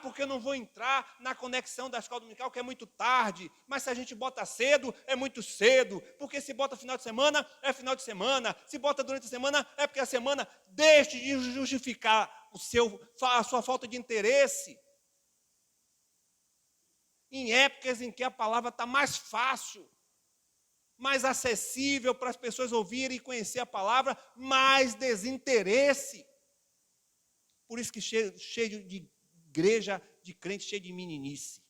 Porque eu não vou entrar na conexão da escola dominical, que é muito tarde. Mas se a gente bota cedo, é muito cedo. Porque se bota final de semana, é final de semana. Se bota durante a semana, é porque é a semana. Deixe de justificar a sua falta de interesse. Em épocas em que a palavra está mais fácil, mais acessível para as pessoas ouvirem e conhecer a palavra, mais desinteresse. Por isso que cheio de igreja de crentes cheia de meninice.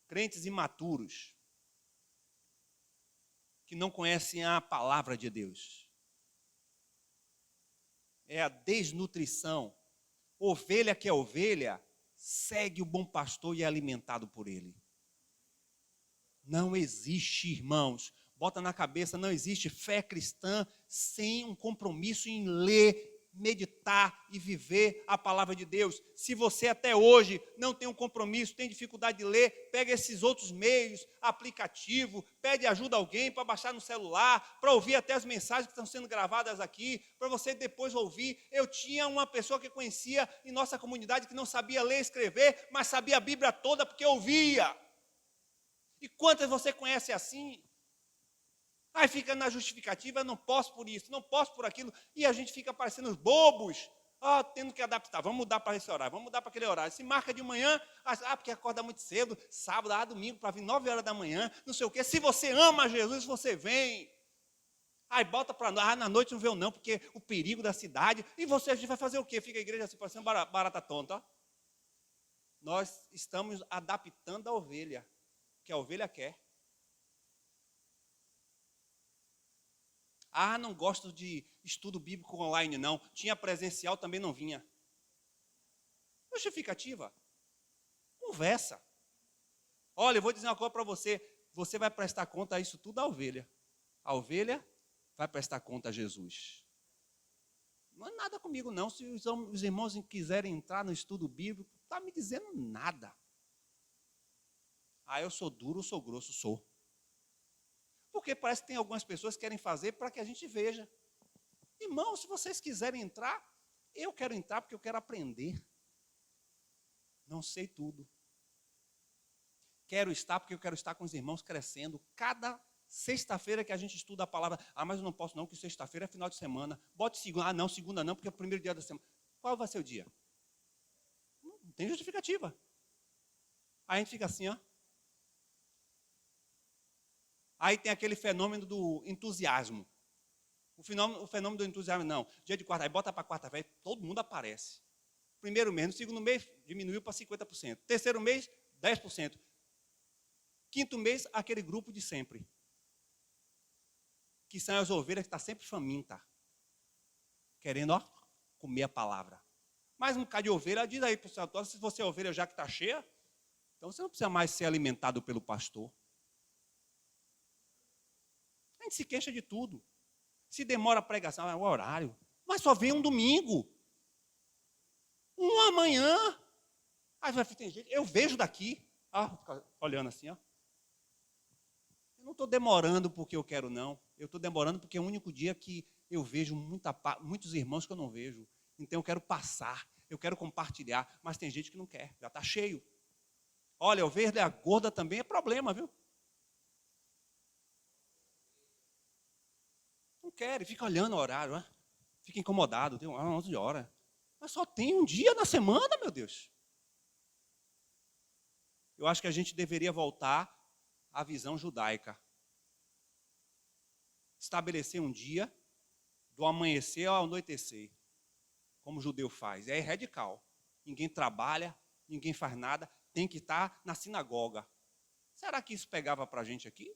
Crentes imaturos, que não conhecem a palavra de Deus. É a desnutrição. Ovelha que é ovelha, segue o bom pastor e é alimentado por ele. Não existe, irmãos, bota na cabeça, não existe fé cristã sem um compromisso em ler meditar e viver a palavra de Deus. Se você até hoje não tem um compromisso, tem dificuldade de ler, pega esses outros meios, aplicativo, pede ajuda a alguém para baixar no celular, para ouvir até as mensagens que estão sendo gravadas aqui, para você depois ouvir. Eu tinha uma pessoa que conhecia em nossa comunidade que não sabia ler e escrever, mas sabia a Bíblia toda porque ouvia. E quantas você conhece assim? Aí fica na justificativa, não posso por isso, não posso por aquilo, e a gente fica parecendo os bobos, tendo que adaptar, vamos mudar para esse horário, vamos mudar para aquele horário. Se marca de manhã, porque acorda muito cedo, sábado, domingo, para vir 9 horas da manhã, não sei o quê. Se você ama Jesus, você vem. Aí bota para na noite não vê não, porque o perigo da cidade, e você, a gente vai fazer o quê? Fica a igreja assim, parecendo barata tonta. Ó. Nós estamos adaptando a ovelha, que a ovelha quer. Não gosto de estudo bíblico online, não. Tinha presencial, também não vinha. Justificativa. Conversa. Olha, eu vou dizer uma coisa para você. Você vai prestar conta a isso tudo à ovelha. A ovelha vai prestar conta a Jesus. Não é nada comigo, não. Se os irmãos quiserem entrar no estudo bíblico, não está me dizendo nada. Eu sou duro, eu sou grosso, sou. Porque parece que tem algumas pessoas que querem fazer para que a gente veja. Irmão, se vocês quiserem entrar, eu quero entrar porque eu quero aprender. Não sei tudo. Quero estar porque eu quero estar com os irmãos crescendo. Cada sexta-feira que a gente estuda a palavra. Mas eu não posso não, que sexta-feira é final de semana. Bote segunda. Não, segunda não, porque é o primeiro dia da semana. Qual vai ser o dia? Não tem justificativa. Aí a gente fica assim, ó. Aí tem aquele fenômeno do entusiasmo. O fenômeno do entusiasmo, não. Dia de quarta, aí bota para quarta-feira, todo mundo aparece. Primeiro mês, no segundo mês, diminuiu para 50%. Terceiro mês, 10%. Quinto mês, aquele grupo de sempre. Que são as ovelhas que estão sempre famintas. Querendo, comer a palavra. Mais um bocado de ovelha, diz aí para o seu, se você é ovelha já que está cheia, então você não precisa mais ser alimentado pelo pastor. A gente se queixa de tudo. Se demora a pregação, é o horário. Mas só vem um domingo. Amanhã. Aí vai ter gente, eu vejo daqui. Olhando assim, ó. Eu não estou demorando porque eu quero, não. Eu estou demorando porque é o único dia que eu vejo muitos irmãos que eu não vejo. Então eu quero passar, eu quero compartilhar. Mas tem gente que não quer, já está cheio. Olha, o verde e a gorda também é problema, viu? Não quer, fica olhando o horário, né? Fica incomodado, tem 11 horas. Mas só tem um dia na semana, meu Deus. Eu acho que a gente deveria voltar à visão judaica. Estabelecer um dia do amanhecer ao anoitecer, como o judeu faz. É radical. Ninguém trabalha, ninguém faz nada, tem que estar na sinagoga. Será que isso pegava para a gente aqui?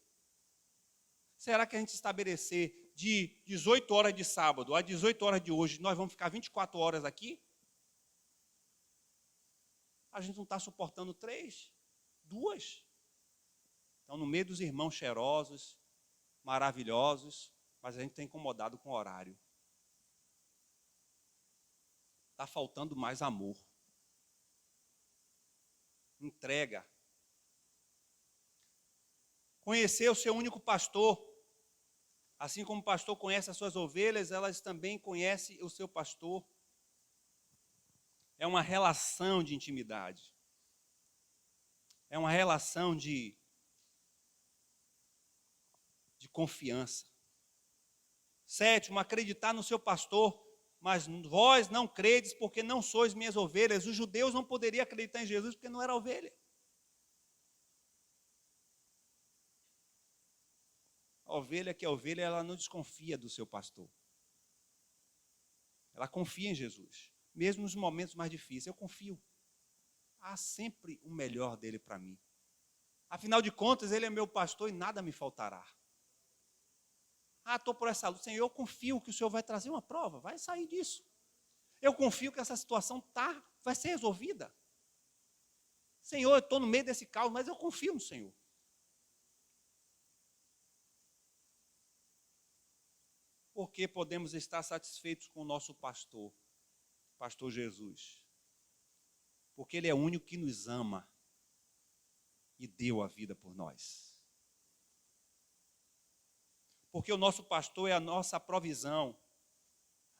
Será que a gente estabelecer de 18 horas de sábado a 18 horas de hoje, nós vamos ficar 24 horas aqui? A gente não está suportando 3, 2. Então, no meio dos irmãos cheirosos, maravilhosos, mas a gente está incomodado com o horário. Está faltando mais amor. Entrega. Conhecer o seu único pastor. Assim como o pastor conhece as suas ovelhas, elas também conhecem o seu pastor. É uma relação de intimidade. É uma relação de confiança. 7, acreditar no seu pastor, mas vós não credes porque não sois minhas ovelhas. Os judeus não poderiam acreditar em Jesus porque não era ovelha. A ovelha que é ovelha, ela não desconfia do seu pastor. Ela confia em Jesus. Mesmo nos momentos mais difíceis, eu confio. Há sempre o melhor dele para mim. Afinal de contas, ele é meu pastor e nada me faltará. Estou por essa luta. Senhor, eu confio que o Senhor vai trazer uma prova, vai sair disso. Eu confio que essa situação vai ser resolvida. Senhor, eu estou no meio desse caos, mas eu confio no Senhor. porque podemos estar satisfeitos com o nosso pastor, pastor Jesus. Porque ele é o único que nos ama e deu a vida por nós. Porque o nosso pastor é a nossa provisão.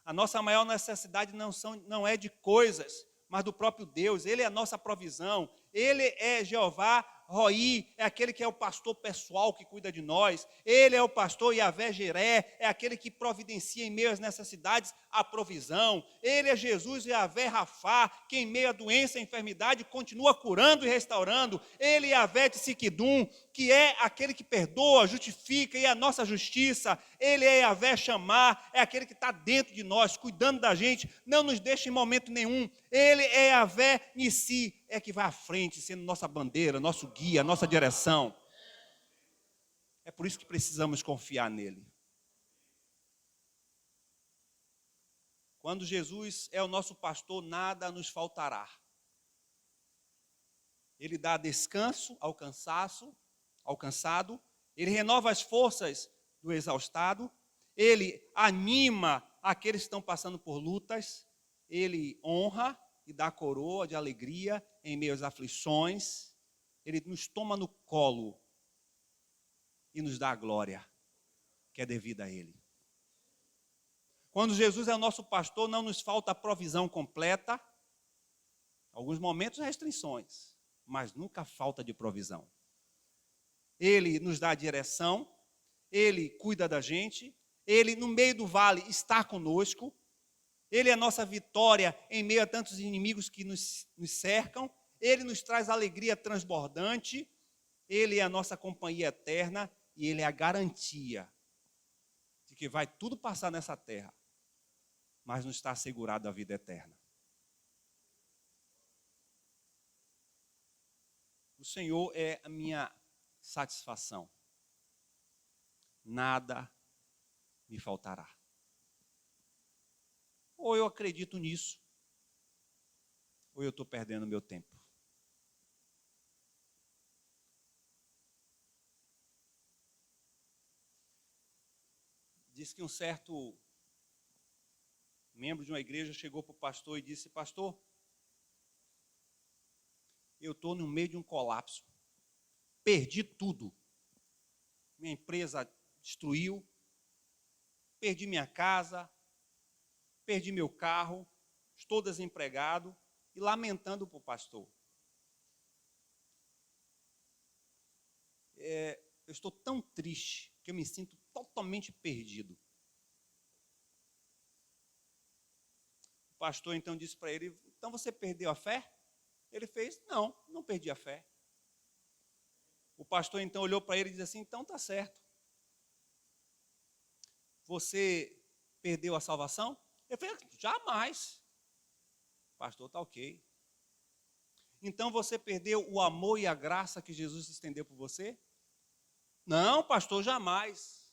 A nossa maior necessidade não é de coisas, mas do próprio Deus. Ele é a nossa provisão. Ele é Jeová Roi, é aquele que é o pastor pessoal que cuida de nós. Ele é o pastor Yahvé Jiré, é aquele que providencia em meio às necessidades a provisão. Ele é Jesus Yahvé Rafá, que em meio à doença e à enfermidade continua curando e restaurando. Ele é Yahvé Tsiquidum, que é aquele que perdoa, justifica e é a nossa justiça. Ele é Yahvé Chamar, é aquele que está dentro de nós, cuidando da gente, não nos deixa em momento nenhum. Ele é Yahvé Nissi, é que vai à frente, sendo nossa bandeira, nosso guia, nossa direção. É por isso que precisamos confiar nele. Quando Jesus é o nosso pastor, nada nos faltará. Ele dá descanso ao cansado, ele renova as forças do exaustado, ele anima aqueles que estão passando por lutas, ele honra e dá coroa de alegria em meio às aflições, ele nos toma no colo e nos dá a glória que é devida a ele. Quando Jesus é o nosso pastor, não nos falta a provisão completa, alguns momentos restrições, mas nunca falta de provisão. Ele nos dá a direção, ele cuida da gente, ele no meio do vale está conosco, ele é a nossa vitória em meio a tantos inimigos que nos cercam, ele nos traz alegria transbordante, ele é a nossa companhia eterna e ele é a garantia de que vai tudo passar nessa terra, mas nos está assegurado a vida eterna. O Senhor é a minha satisfação. Nada me faltará. Ou eu acredito nisso, ou eu estou perdendo meu tempo. Diz que um certo membro de uma igreja chegou para o pastor e disse: pastor, eu estou no meio de um colapso. Perdi tudo. Minha empresa destruiu. Perdi minha casa. Perdi meu carro. Estou desempregado. E lamentando para o pastor. Eu estou tão triste que eu me sinto totalmente perdido. O pastor então disse para ele: então você perdeu a fé? Ele fez: não perdi a fé. O pastor então olhou para ele e disse assim: então tá certo. Você perdeu a salvação? Ele fez: jamais. O pastor, tá ok. Então você perdeu o amor e a graça que Jesus estendeu por você? Não, pastor, jamais.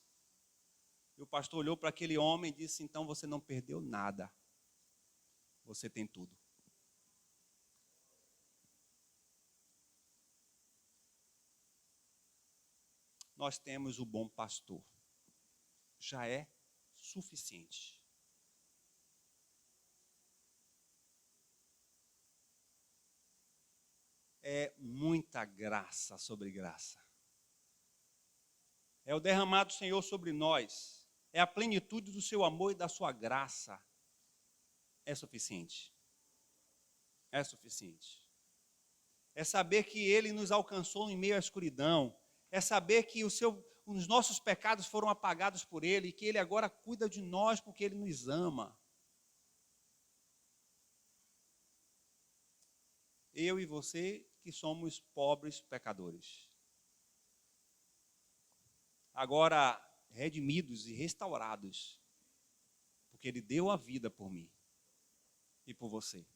E o pastor olhou para aquele homem e disse: então você não perdeu nada. Você tem tudo. Nós temos o bom pastor. Já é suficiente. É muita graça sobre graça. É o derramado do Senhor sobre nós. É a plenitude do seu amor e da sua graça. É suficiente. É suficiente. É saber que Ele nos alcançou em meio à escuridão. É saber que os nossos pecados foram apagados por Ele e que Ele agora cuida de nós porque Ele nos ama. Eu e você que somos pobres pecadores. Agora redimidos e restaurados, porque Ele deu a vida por mim e por você.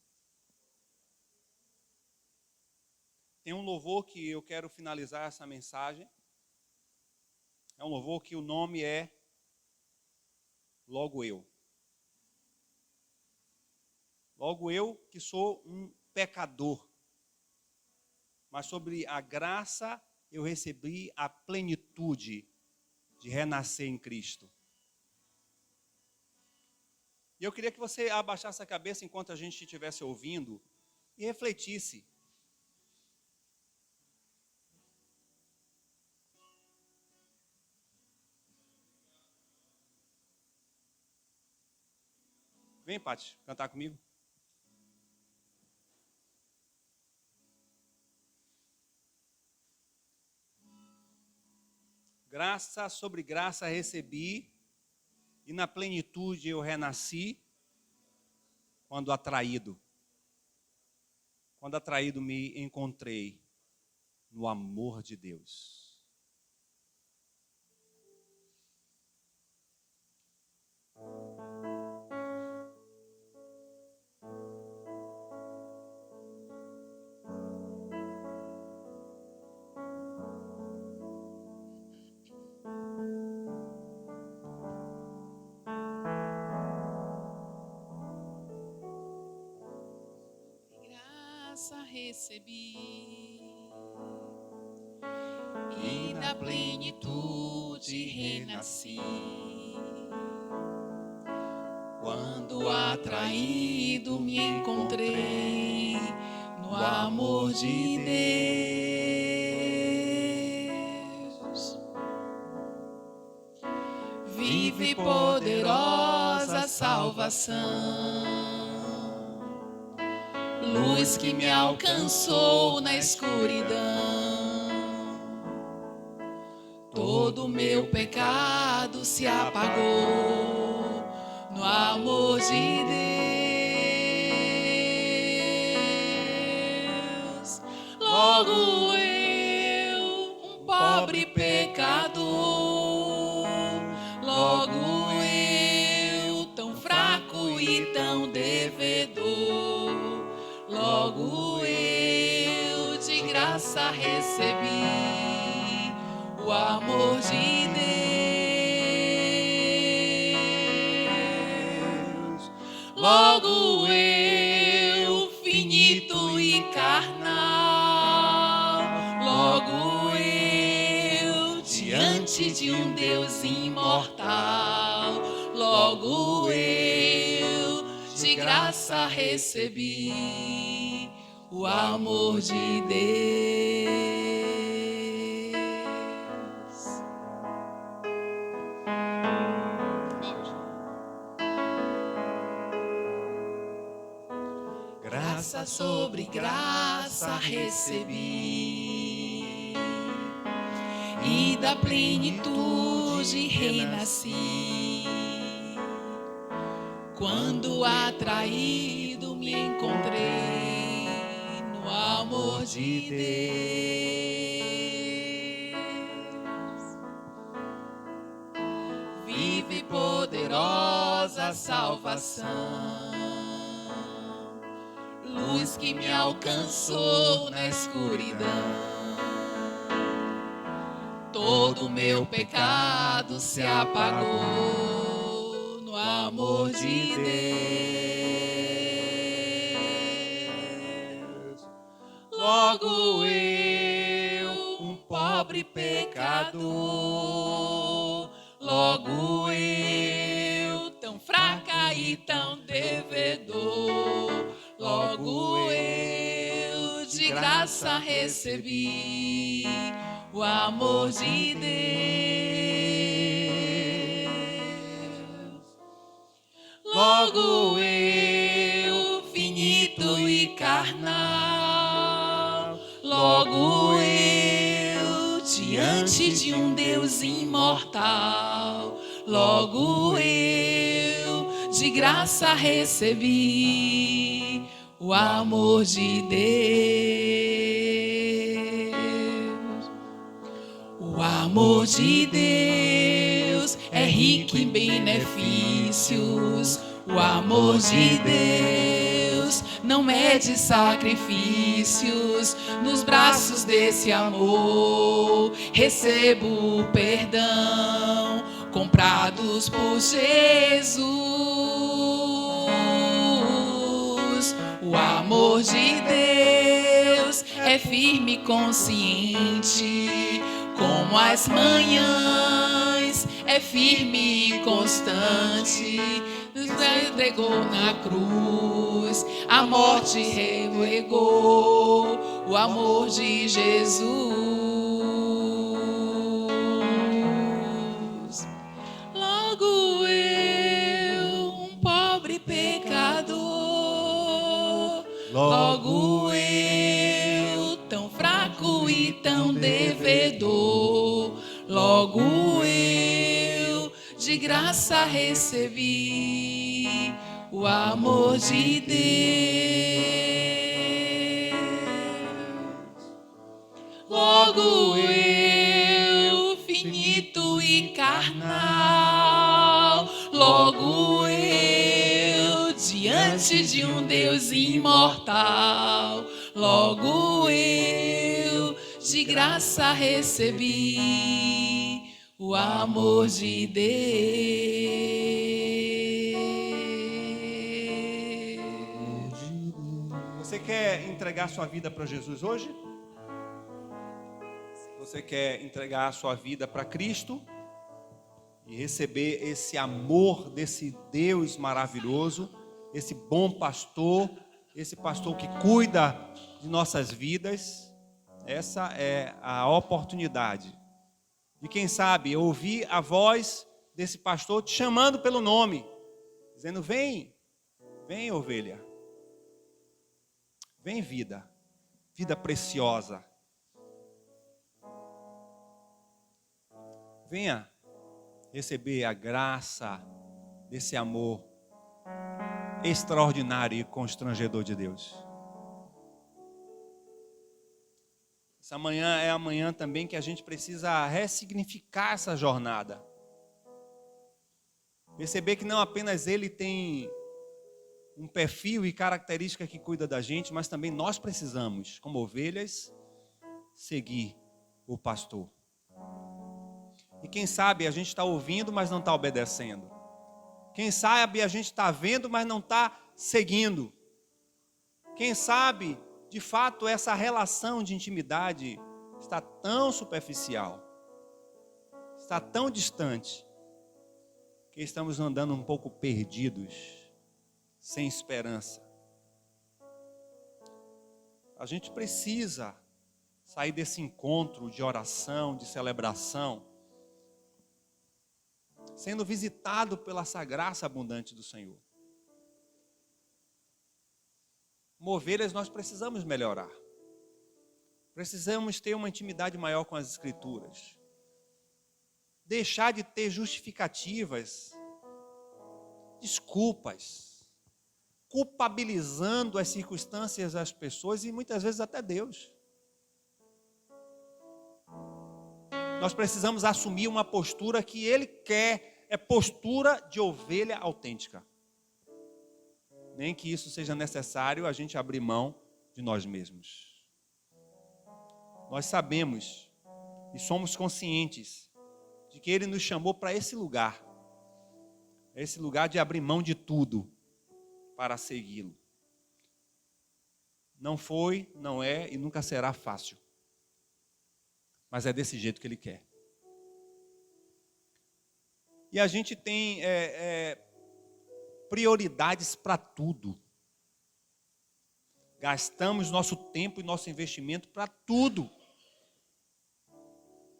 Tem um louvor que eu quero finalizar essa mensagem. É um louvor que o nome é Logo Eu. Logo eu que sou um pecador, mas sobre a graça eu recebi a plenitude de renascer em Cristo. E eu queria que você abaixasse a cabeça enquanto a gente estivesse ouvindo e refletisse. Vem, Paty, cantar comigo. Graça sobre graça recebi, e na plenitude eu renasci, quando atraído me encontrei no amor de Deus. Graça recebi e na plenitude renasci, quando atraído me encontrei no amor de Deus. Vive poderosa salvação, luz que me alcançou na escuridão. Todo meu pecado se apagou no amor de Deus. Logo eu, um pobre pecador, logo eu, tão fraco e tão devedor, logo eu de graça recebi o amor de Deus. Logo eu, finito e carnal, logo eu, diante de um Deus imortal, logo eu, de graça recebi o amor de Deus. Graça sobre graça recebi e da plenitude renasci, quando atraído me encontrei no amor de Deus. Vive poderosa salvação, luz que me alcançou na escuridão. Todo meu pecado se apagou no amor de Deus. Logo eu, um pobre pecador, logo eu, tão fraca e tão devedor, logo eu de graça recebi o amor de Deus. Logo eu, finito e carnal, logo eu, diante de um Deus imortal, logo eu, de graça recebi o amor de Deus. O amor de Deus é rico em benefícios. O amor de Deus não mede sacrifícios. Nos braços desse amor recebo o perdão, comprados por Jesus. O amor de Deus é firme e consciente, como as manhãs é firme e constante, nos entregou na cruz, a morte regou o amor de Jesus. Logo eu, um pobre pecador, logo eu, tão fraco e tão devedor, logo eu, de graça recebi o amor de Deus. Logo eu, finito e carnal, logo eu, diante de um Deus imortal, logo eu, de graça recebi o amor de Deus. Você quer entregar sua vida para Jesus hoje? Você quer entregar a sua vida para Cristo e receber esse amor desse Deus maravilhoso, esse bom pastor, esse pastor que cuida de nossas vidas? Essa é a oportunidade de, quem sabe, ouvir a voz desse pastor te chamando pelo nome, dizendo: vem, vem ovelha, vem vida, vida preciosa. Venha receber a graça desse amor extraordinário e constrangedor de Deus. Essa manhã é a manhã também que a gente precisa ressignificar essa jornada. Perceber que não apenas Ele tem um perfil e característica que cuida da gente, mas também nós precisamos, como ovelhas, seguir o pastor. E quem sabe a gente está ouvindo, mas não está obedecendo. Quem sabe a gente está vendo, mas não está seguindo. Quem sabe, de fato, essa relação de intimidade está tão superficial, está tão distante, que estamos andando um pouco perdidos, sem esperança. A gente precisa sair desse encontro de oração, de celebração, sendo visitado pela essa graça abundante do Senhor. Como ovelhas, nós precisamos melhorar. Precisamos ter uma intimidade maior com as Escrituras. Deixar de ter justificativas, desculpas, culpabilizando as circunstâncias das pessoas e muitas vezes até Deus. Nós precisamos assumir uma postura que Ele quer, é postura de ovelha autêntica. Nem que isso seja necessário a gente abrir mão de nós mesmos. Nós sabemos e somos conscientes de que Ele nos chamou para esse lugar de abrir mão de tudo para segui-lo. Não foi, não é e nunca será fácil. Mas é desse jeito que Ele quer. E a gente tem prioridades para tudo. Gastamos nosso tempo e nosso investimento para tudo.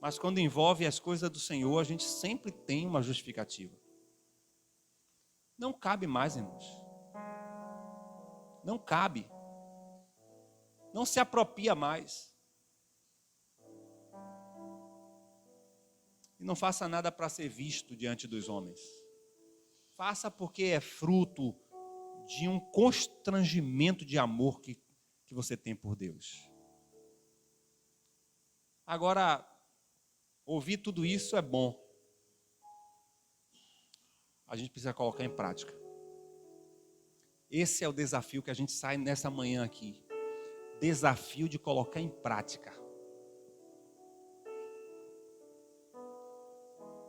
Mas quando envolve as coisas do Senhor, a gente sempre tem uma justificativa. Não cabe mais, irmãos. Não cabe. Não se apropria mais. E não faça nada para ser visto diante dos homens. Faça porque é fruto de um constrangimento de amor que você tem por Deus. Agora, ouvir tudo isso é bom. A gente precisa colocar em prática. Esse é o desafio que a gente sai nessa manhã aqui. Desafio de colocar em prática.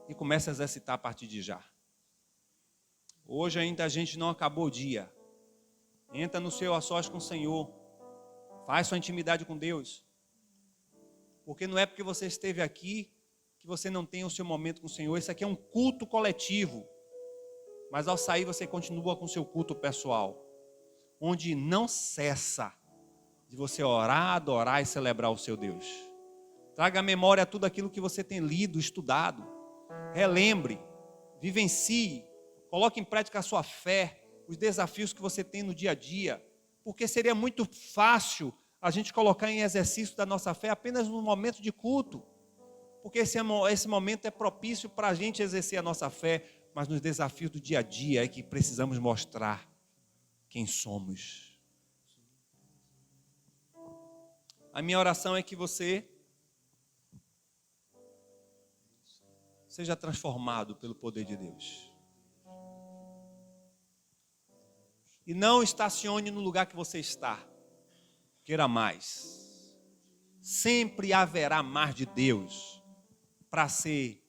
E começa a exercitar a partir de já. Hoje ainda a gente não acabou o dia. Entra no seu a sós com o Senhor. Faz sua intimidade com Deus. Porque não é porque você esteve aqui que que você não tenha o seu momento com o Senhor. Isso aqui é um culto coletivo. Mas ao sair você continua com o seu culto pessoal, onde não cessa de você orar, adorar e celebrar o seu Deus. Traga à memória tudo aquilo que você tem lido, estudado. Relembre, vivencie, coloque em prática a sua fé, os desafios que você tem no dia a dia. Porque seria muito fácil a gente colocar em exercício da nossa fé apenas no momento de culto. Porque esse momento é propício para a gente exercer a nossa fé, mas nos desafios do dia a dia é que precisamos mostrar quem somos. A minha oração é que você seja transformado pelo poder de Deus. E não estacione no lugar que você está. Queira mais. Sempre haverá mais de Deus para ser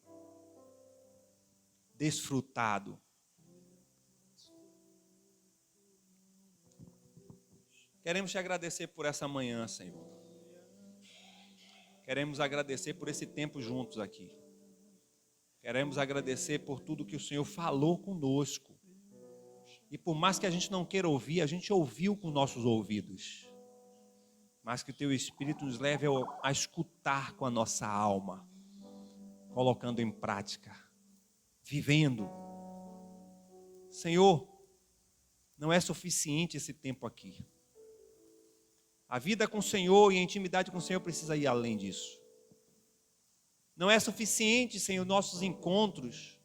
desfrutado. Queremos te agradecer por essa manhã, Senhor. Queremos agradecer por esse tempo juntos aqui. Queremos agradecer por tudo que o Senhor falou conosco. E por mais que a gente não queira ouvir, a gente ouviu com nossos ouvidos. Mas que o Teu Espírito nos leve a escutar com a nossa alma, colocando em prática, vivendo. Senhor, não é suficiente esse tempo aqui. A vida com o Senhor e a intimidade com o Senhor precisa ir além disso. Não é suficiente, Senhor, nossos encontros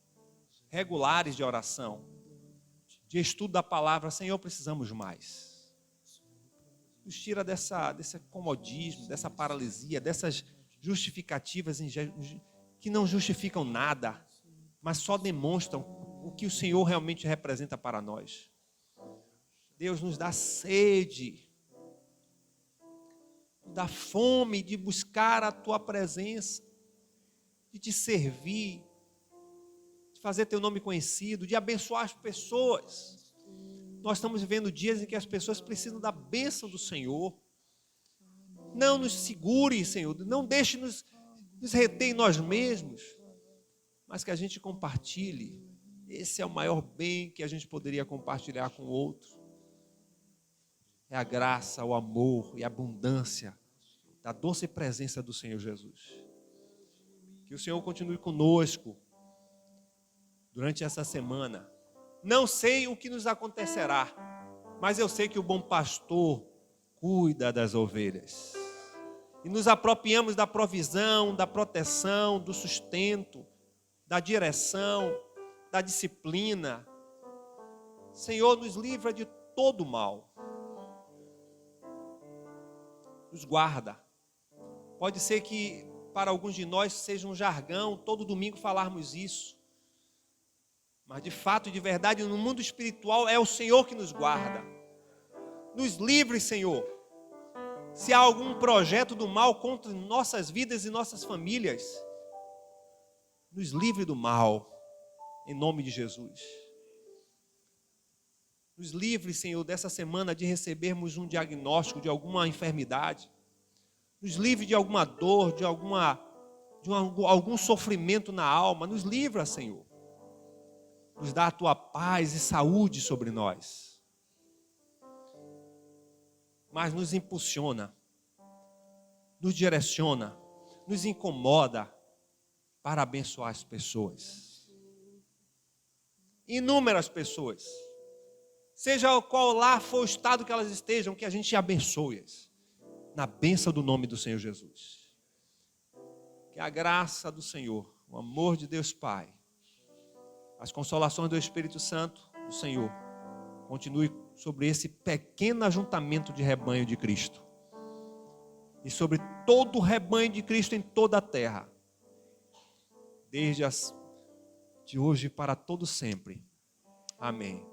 regulares de oração, de estudo da palavra. Senhor, precisamos mais. Nos tira desse comodismo, dessa paralisia, dessas justificativas que não justificam nada, mas só demonstram o que o Senhor realmente representa para nós. Deus nos dá sede, nos dá fome de buscar a Tua presença, de Te servir, de fazer Teu nome conhecido, de abençoar as pessoas. Nós estamos vivendo dias em que as pessoas precisam da bênção do Senhor. Não nos segure, Senhor, não deixe nos reter em nós mesmos, mas que a gente compartilhe. Esse é o maior bem que a gente poderia compartilhar com o outro. É a graça, o amor e a abundância da doce presença do Senhor Jesus. Que o Senhor continue conosco durante essa semana. Não sei o que nos acontecerá, mas eu sei que o bom pastor cuida das ovelhas. E nos apropriamos da provisão, da proteção, do sustento, da direção, da disciplina. Senhor, nos livra de todo mal. Nos guarda. Pode ser que para alguns de nós seja um jargão, todo domingo falarmos isso. Mas de fato e de verdade, no mundo espiritual é o Senhor que nos guarda. Nos livre, Senhor. Se há algum projeto do mal contra nossas vidas e nossas famílias, nos livre do mal, em nome de Jesus. Nos livre, Senhor, dessa semana de recebermos um diagnóstico de alguma enfermidade. Nos livre de alguma dor, de algum sofrimento na alma. Nos livra, Senhor. Nos dá a Tua paz e saúde sobre nós. Mas nos impulsiona, nos direciona, nos incomoda para abençoar as pessoas. Inúmeras pessoas. Seja qual lá for o estado que elas estejam, que a gente abençoe-as. Na bênção do nome do Senhor Jesus. Que a graça do Senhor, o amor de Deus Pai, as consolações do Espírito Santo do Senhor, continue sobre esse pequeno ajuntamento de rebanho de Cristo. E sobre todo o rebanho de Cristo em toda a terra. Desde de hoje para todo sempre. Amém.